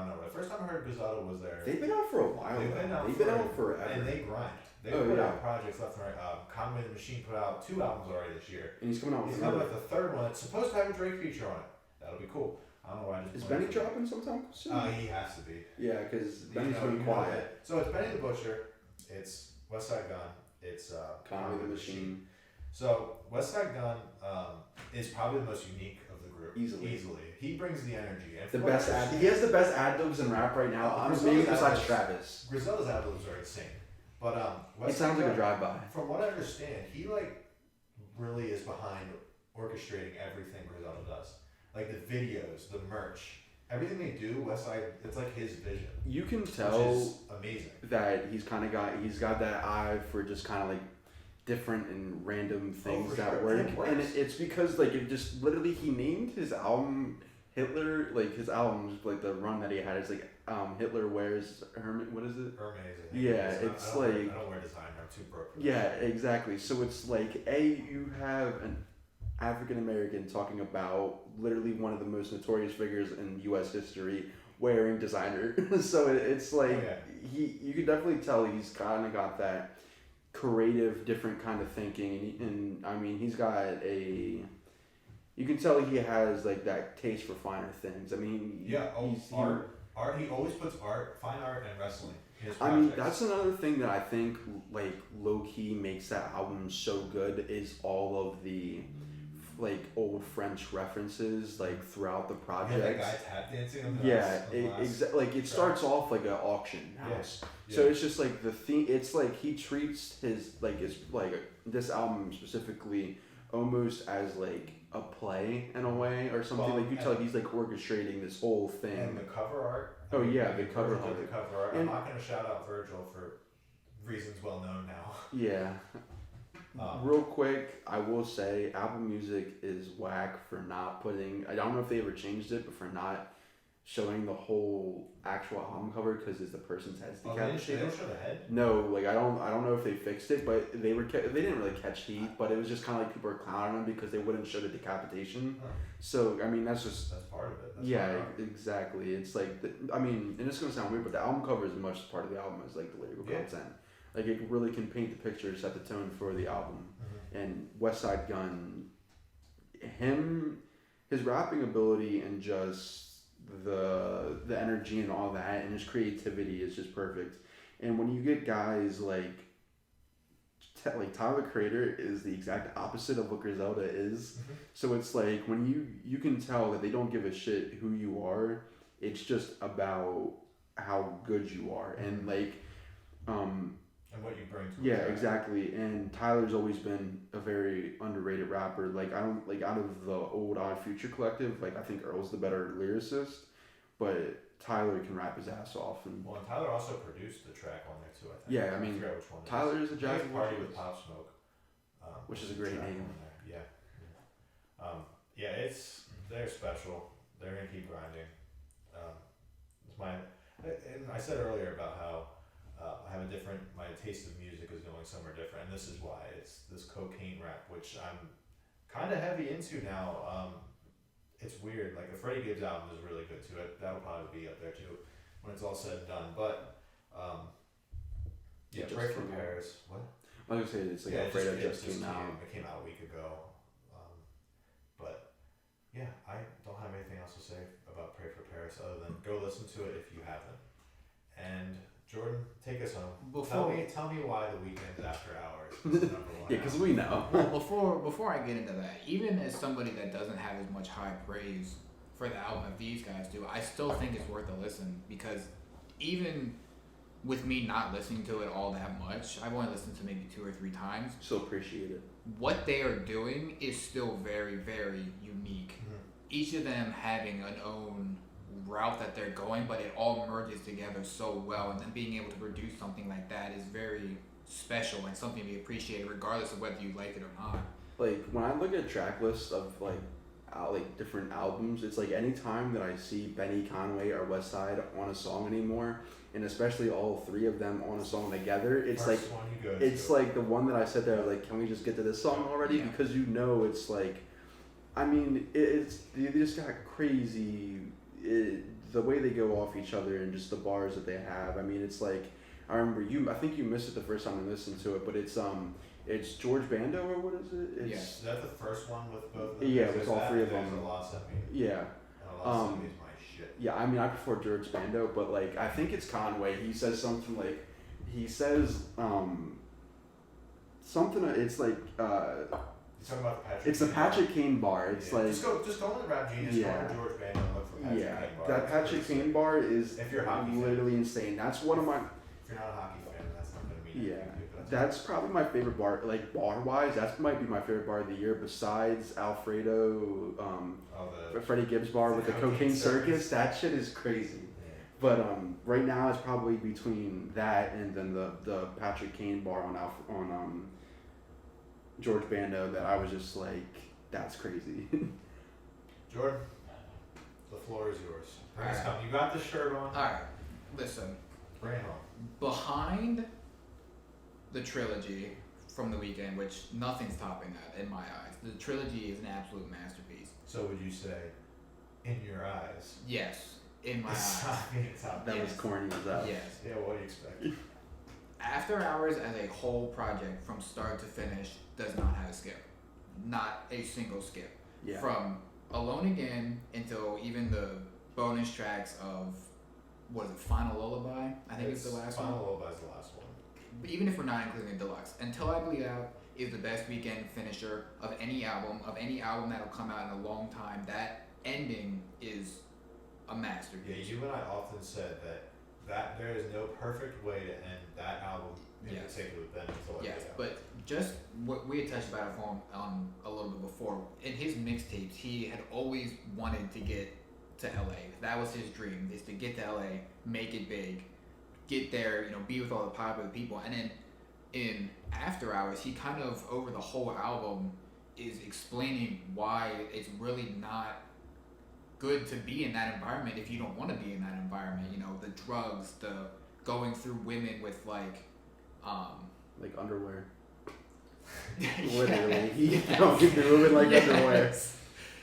nowhere. The first time I heard Griselda was there. They've been out for a while. They've been out forever. And they grind. They put out projects left and right. Conway the Machine put out 2 albums already this year. And he's coming out with another. He's coming with the 3rd one. It's supposed to have a Drake feature on it. That'll be cool. I don't know why I just. Is Benny dropping sometime soon? He has to be. Yeah, because Benny's been quiet. So it's Benny the Butcher. It's West Side Gun. It's Conway the Machine. So West Side Gun is probably the most unique of the group. Easily. He brings the energy. And he has the best ad-libs in rap right now. Maybe besides Travis. Griselda's ad-libs are insane. But it sounds like a drive-by. From what I understand, he really is behind orchestrating everything Griselda does. Like the videos, the merch, everything they do. Westside, it's like his vision. You can tell which is amazing that he's got that eye for just kind of like different and random things that work, and it's because like it just literally he named his album Hitler, like his albums, like the run that he had is like Hitler wears Hermes. What is it? Hermes, I think. Yeah, I it's don't like wear, I don't wear designer. I'm too broke for that. yeah, exactly. So it's like you have an African American talking about literally one of the most notorious figures in U.S. history wearing designer. So it's like you can definitely tell he's kind of got that creative, different kind of thinking, and I mean he's got a. You can tell he has like that taste for finer things. I mean, art. He always puts fine art, and wrestling. In his I mean, projects. that's another thing that I think like low key makes that album so good is all of the like old French references like throughout the project. Yeah, that guy tap dancing on the like it starts off like an auction house. Yeah. So it's just like the theme. It's like he treats his this album specifically almost as like a play in a way or something. Like you tell he's like orchestrating this whole thing. And the cover art. Oh yeah, the cover art. The cover art. I'm not gonna shout out Virgil for reasons well known now. Yeah. Real quick, I will say Apple Music is whack for not putting. I don't know if they ever changed it, but for not showing the whole actual album cover because it's the person's head's decapitated. They don't show the head. No, like I don't know if they fixed it, but they didn't really catch heat, but it was just kind of like people were clowning them because they wouldn't show the decapitation. Huh. So I mean that's part of it. Exactly. It's like and it's gonna sound weird, but the album cover is as much part of the album as like the lyrical content. Like it really can paint the picture, set the tone for the album. Mm-hmm. And West Side Gun, his rapping ability and just the energy and all that and his creativity is just perfect. And when you get guys like Tyler Creator is the exact opposite of what Griselda is. Mm-hmm. So it's like when you can tell that they don't give a shit who you are. It's just about how good you are and like and what you bring to it. Yeah, exactly. And Tyler's always been a very underrated rapper. Like I don't like out of the old Odd Future collective, like I think Earl's the better lyricist, but Tyler can rap his ass off. And Tyler also produced the track on there too. I think. Yeah, I mean, forget which one Tyler is a jazz Party with Pop Smoke, which is a great name. They're special. They're gonna keep grinding. And I said earlier about how I have my taste of music is going somewhere different, and this is why. It's this cocaine rap, which I'm kind of heavy into now. It's weird. Like the Freddie Gibbs album is really good too. That'll probably be up there too when it's all said and done. But Pray for Paris. What? I was gonna say it's like Afraid of just came out. It came out a week ago. But yeah, I don't have anything else to say about Pray for Paris other than go listen to it if you haven't. And Jordan, take us home. Tell me why The Weeknd's After Hours is number one. Yeah, because we know. Well, before I get into that, even as somebody that doesn't have as much high praise for the album as these guys do, I still think it's worth a listen because even with me not listening to it all that much, I've only listened to maybe 2 or 3 times. Still appreciate it. What they are doing is still very, very unique. Mm-hmm. Each of them having an own route that they're going, but it all merges together so well, and then being able to produce something like that is very special and something to be appreciated regardless of whether you like it or not. Like when I look at track lists of like different albums, it's like anytime that I see Benny Conway or West Side on a song anymore, and especially all 3 of them on a song together, it's like the one that I said there like, can we just get to this song already? Yeah. Because it's like, I mean, they just got crazy. The way they go off each other and just the bars that they have. I mean, it's like, I remember I think you missed it the first time I listened to it, but it's George Bando or what is it? Is that the first one with both of them? Yeah, with all 3 of them. Yeah. My shit. Yeah, I mean, I prefer George Bando, but like, I think it's Conway. He says something like, something, it's like, talking about the Patrick it's the Patrick Kane bar. It's like just go on the Rap Genius, go on George Bando and look for Patrick Kane bar. That Patrick Kane bar is if you're a hockey literally fan. Insane. That's one of my. If you're not a hockey fan, that's not gonna mean anything. That's probably my favorite bar. Like bar wise, that might be my favorite bar of the year. Besides Alfredo, Freddie Gibbs bar with the Cocaine Circus. That shit is crazy. Yeah. But right now it's probably between that and then the Patrick Kane bar on George Bando that I was just like, that's crazy. Jordan, The floor is yours. Bring All us right. home. You got the shirt on. Alright, listen. Bring it home. Behind the trilogy from the weekend, which nothing's topping that in my eyes. The trilogy is an absolute masterpiece. So would you say, in your eyes? Yes, in my It's eyes. not being top. That was Yes. corny as that. Yes. Yeah, what do you expect? After Hours as a whole project from start to finish does not have a skip. Not a single skip. Yeah. From Alone Again until even the bonus tracks of, what is it, Final Lullaby? I think it's the last one. Final Lullaby's the last one. But even if we're not including the deluxe, Until I Bleed Out is the best weekend finisher of any album that'll come out in a long time. That ending is a Yeah, masterpiece. you and I often said that there is no perfect way to end that album in Yes. particular than Until I Yes, Bleed Out. but just what we had touched about it on a little bit before. In his mixtapes, he had always wanted to get to LA. That was his dream, is to get to LA, make it big, get there, be with all the popular people. And then in After Hours, he kind of, over the whole album, is explaining why it's really not good to be in that environment if you don't want to be in that environment. The drugs, the going through women with like underwear. Yeah, Literally. yeah. No, he's moving like underwear. Yes.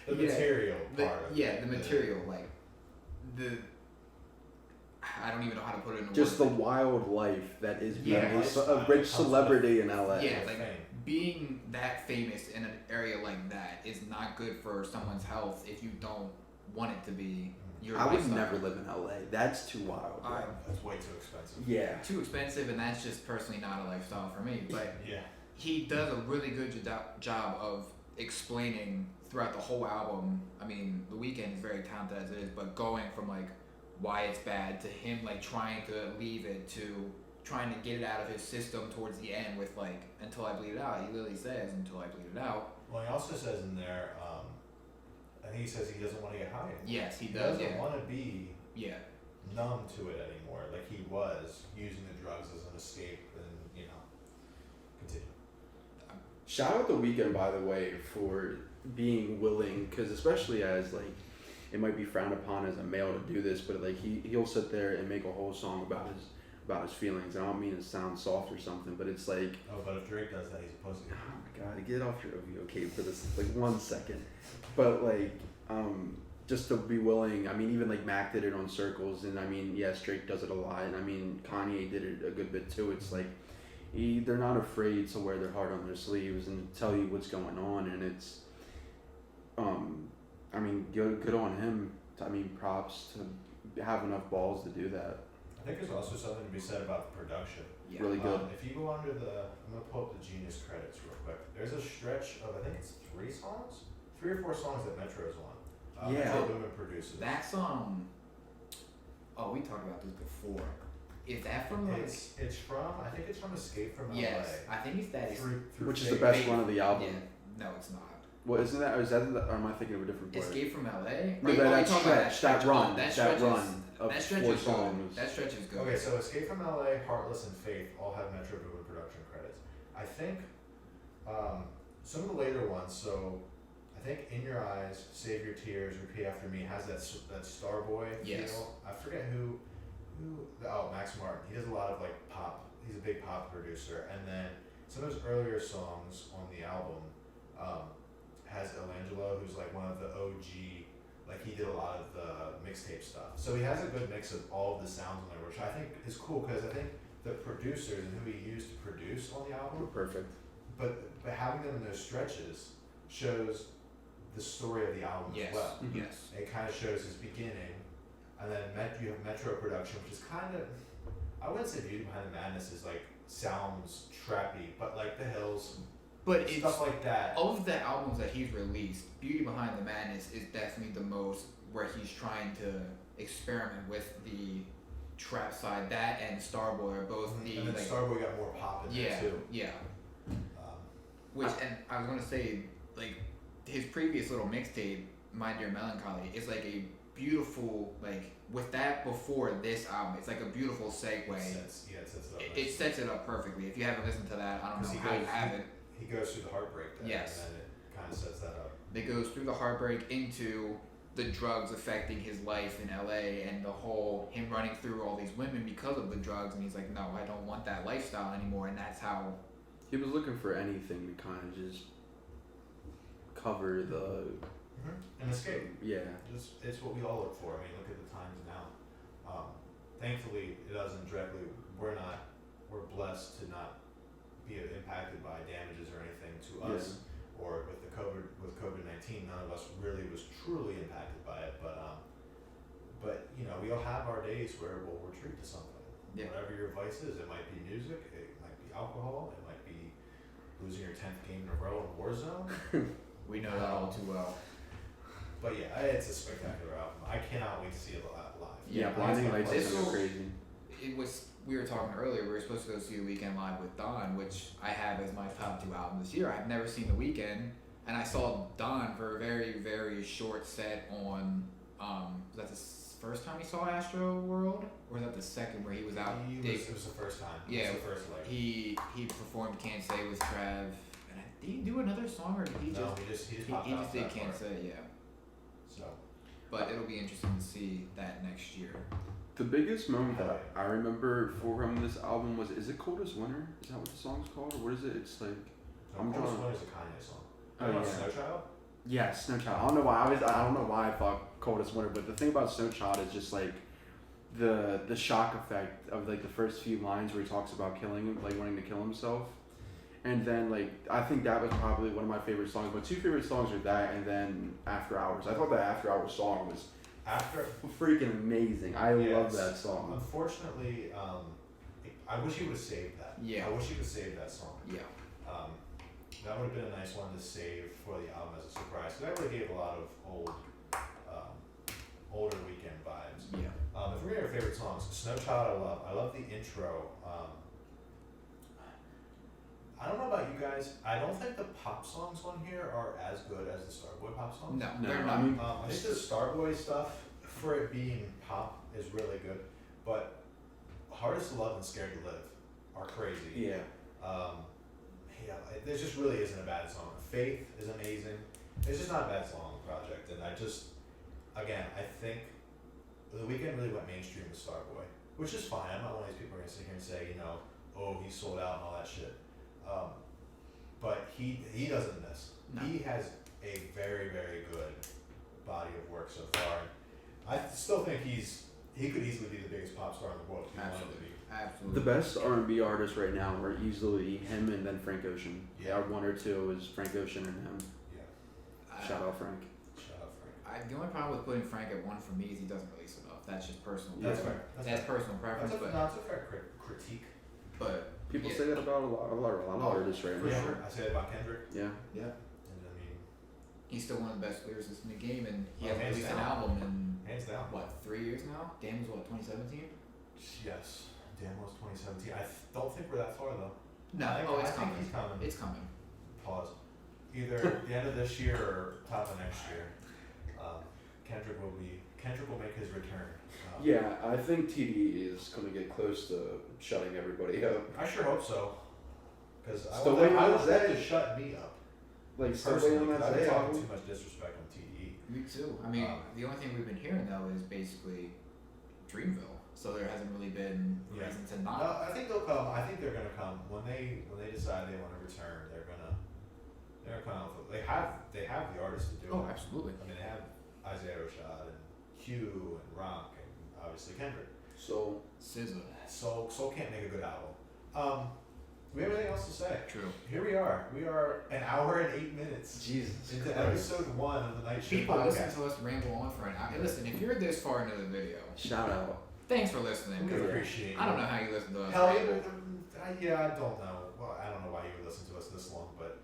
The Yeah. material The, part of yeah, it. the material, like I don't even know how to put it in Just the words. wild life that is being Yeah. a rich celebrity in LA. Yeah, like Fame. being that famous in an area like that is not good for someone's health if you don't want it to be your I would lifestyle. never live in LA. That's too wild. bro. That's way too expensive. Yeah. Too expensive, and that's just personally not a lifestyle for me. But Yeah. he does a really good job of explaining throughout the whole album. I mean, The Weeknd is very talented as it is, but going from like why it's bad to him like trying to leave it to trying to get it out of his system towards the end with like Until I Bleed It Out. He literally says Until I Bleed It Out. Well, he also says in there, I think he says he doesn't want to get high anymore. Yes, he He does. doesn't Yeah. want to be Yeah. numb to it anymore, like he was using the drugs as an escape, and continue. Shout out The Weeknd, by the way, for being willing, because especially as like it might be frowned upon as a male to do this, but like he'll sit there and make a whole song about his feelings. I don't mean to sound soft or something, but it's like, Oh, but if Drake does that, he's a pussy. oh my god, get off your OVO cape for this like 1 second. But like just to be willing, I mean, even like Mac did it on Circles, and I mean, yes, Drake does it a lot, and I mean Kanye did it a good bit too. It's like they're not afraid to wear their heart on their sleeves and tell you what's going on, and it's I mean, good on him. I mean, props to have enough balls to do that. I think there's also something to be said about the production. Yeah. Really good. If you go under I'm gonna pull up the Genius credits real quick. There's a stretch of, I think it's 3 or 4 songs that Metro's on. Yeah. Metro Boomin produces. That's oh, we talked about this before. Is that from like? It's from, I think it's from Escape from LA. Yes, I think it's that. Through Which is the Fate. best one of the album. Yeah. No, it's not. Well, isn't that? Or is that? Or am I thinking of a different part? Escape from LA. No, Right? but Oh, that you're talking about stretch, that run, Oh, that stretch run of that stretch 4 is songs. good. That stretch is good. Okay, so Escape from LA, Heartless, and Faith all have Metro Boomin production credits. I think some of the later ones, so I think In Your Eyes, Save Your Tears, Repeat After Me has that Starboy Yes. feel. I forget who Max Martin. He does a lot of like pop. He's a big pop producer. And then some of his earlier songs on the album has Elangelo, who's like one of the OG. Like he did a lot of the mixtape stuff. So he has a good mix of all of the sounds on there, which I think is cool because I think the producers and who he used to produce on the album, Perfect. but having them in those stretches shows the story of the album Yes. as well. Mhm. Yes. It kind of shows his beginning, and then you have Metro production, which is kind of, I wouldn't say Beauty Behind the Madness is like sounds trappy, but like The Hills, But it's stuff like that. of the albums that he's released, Beauty Behind the Madness is definitely the most where he's trying to experiment with the trap side. That and Starboy are both the And then like Starboy got more pop in yeah, there too. yeah. Um, Which and I was gonna say like his previous little mixtape, My Dear Melancholy, is like a beautiful like with that before this album. It's like a beautiful segue. it sets it up. It sets it up perfectly. If you haven't listened to that, I don't know Because how you haven't. He goes through the heartbreak there, Yes. and then it kind of sets that up. That goes through the heartbreak into the drugs affecting his life in LA and the whole him running through all these women because of the drugs, and he's like, no, I don't want that lifestyle anymore, and that's how He was looking for anything to kind of just cover the An escape. It's what we all look for. I mean, look at the times now. Thankfully, it doesn't directly. We're blessed to not be impacted by damages or anything to us, or with COVID-19. None of us really was truly impacted by it, but you know, we all have our days where we'll retreat to something. Yeah. Whatever your vice is, it might be music, it might be alcohol, it might be losing your 10th game in a row in Warzone. we know that all too well. But yeah, it's a spectacular album. I cannot wait to see it live. Yeah, Blinding Lights is so crazy. It was. We were talking earlier. We were supposed to go see The Weeknd live with Don, which I have as my top 2 albums this year. I've never seen The Weeknd, and I saw Don for a very, very short set on. Was that the first time he saw Astro World, or was that the second where he was out? It was the first time. Yeah, it was the first leg. He performed Can't Say with Trav, and did he do another song or did he No, just he just popped he out just did that Can't part. Say, yeah. So, But it'll be interesting to see that next year. The biggest moment that I remember for him this album was, is it Cold as Winter? Is that what the song's called? Or what is it? It's like, I'm Cold as drawing- Winter is a Kanye song. Oh, You know yeah. Snow Child? yeah, Snow Child. I don't know why I thought Cold as Winter, but the thing about Snow Child is just like the shock effect of like the first few lines where he talks about killing him, like wanting to kill himself. And then like I think that was probably one of my favorite songs. My 2 favorite songs are that and then After Hours. I thought that After Hours song was After. freaking amazing. I love that song. Unfortunately, I wish he would have saved that. Yeah. I wish he would have saved that song. Yeah. That would have been a nice one to save for the album as a surprise. Because that really gave a lot of older Weekend vibes. Yeah. If we're your favorite songs, Snow Child I love. I love the intro. I don't know about you guys. I don't think the pop songs on here are as good as the Starboy pop songs. No, No, they're I not. mean- I think the Starboy stuff, for it being pop, is really good. But Hardest to Love and Scared to Live are crazy. Yeah. There just really isn't a bad song. Faith is amazing. It's just not a bad song on the project. And I think The Weeknd really went mainstream with Starboy, which is fine. I'm not one of these people who are going to sit here and say, you know, oh, he sold out and all that shit. But he doesn't miss. No. He has a very, very good body of work so far. I still think he could easily be the biggest pop star in the world if he wanted to be. Absolutely. The best R&B artists right now are easily him and then Frank Ocean. Yeah. 1 or 2 is Frank Ocean and him. Yeah. Shout out Frank. Shout out Frank. The only problem with putting Frank at 1 for me is he doesn't release enough. That's just personal. That's preference. fair. That's personal preference. That's a fair critique. But People yeah. say that about a lot of artists right For now. sure. I say that about Kendrick. Yeah. Yeah. And I mean, He's still one of the best lyricists in the game, and he Oh, hasn't hands released an down. album in hands down. what 3 years now? Damn was what 2017? Yes. Damn was 2017. I don't think we're that far though. No, I think, it's I think coming. he's coming. It's coming. Pause. Either the end of this year or top of next year. Kendrick will make his return. Yeah, I think TDE is going to get close to shutting everybody up. I sure hope so. Because I Still want waiting on them that? to shut me up. Like, still Personally, waiting on 'cause I that think I'm album? too much disrespect on TDE. Me too. I mean, Um, the only thing we've been hearing though is basically Dreamville, so there hasn't really been Yeah. reason to No, not. I think they'll come. I think they're gonna come when they decide they want to return. They're gonna come out with, they have the artists to do Oh, it. absolutely. I mean, they have Isaiah Rashad and Hugh and Rock and obviously Kendrick. So, SZA. Soul can't make a good album. Do we have anything else to say? True. Here we are. We are an hour and 8 minutes Jesus into Christ. episode 1 of the Night Shift People listen podcast. to us ramble on for an hour. Hey, listen, if you're this far into the video, Shout out. thanks for listening. We 'cause appreciate you. I don't know how you listen to us. Hell, ramble. yeah, I don't know. Well, I don't know why you would listen to us this long, but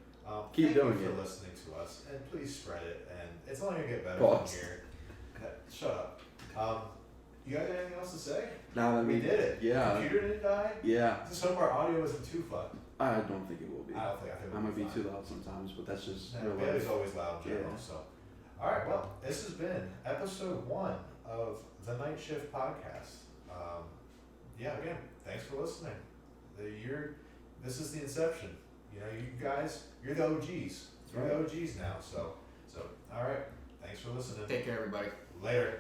Keep thank doing you for it. listening to us, and please spread it. And it's only gonna get better Pause. from here. Shut up. You guys got anything else to say? Now that We did it. Yeah. Computer didn't die. Yeah. Just hope our audio isn't too fucked. I don't think it will be. I think I might be fine. too loud sometimes, but that's just Yeah, real Bailey's life. always loud in general, Yeah. so. Alright, well, this has been episode 1 of the Night Shift podcast. Yeah, again, thanks for listening. This is the Inception. You know, you guys, you're the OGs. You're the OGs now, so alright. Thanks for listening. Take care, everybody. Later.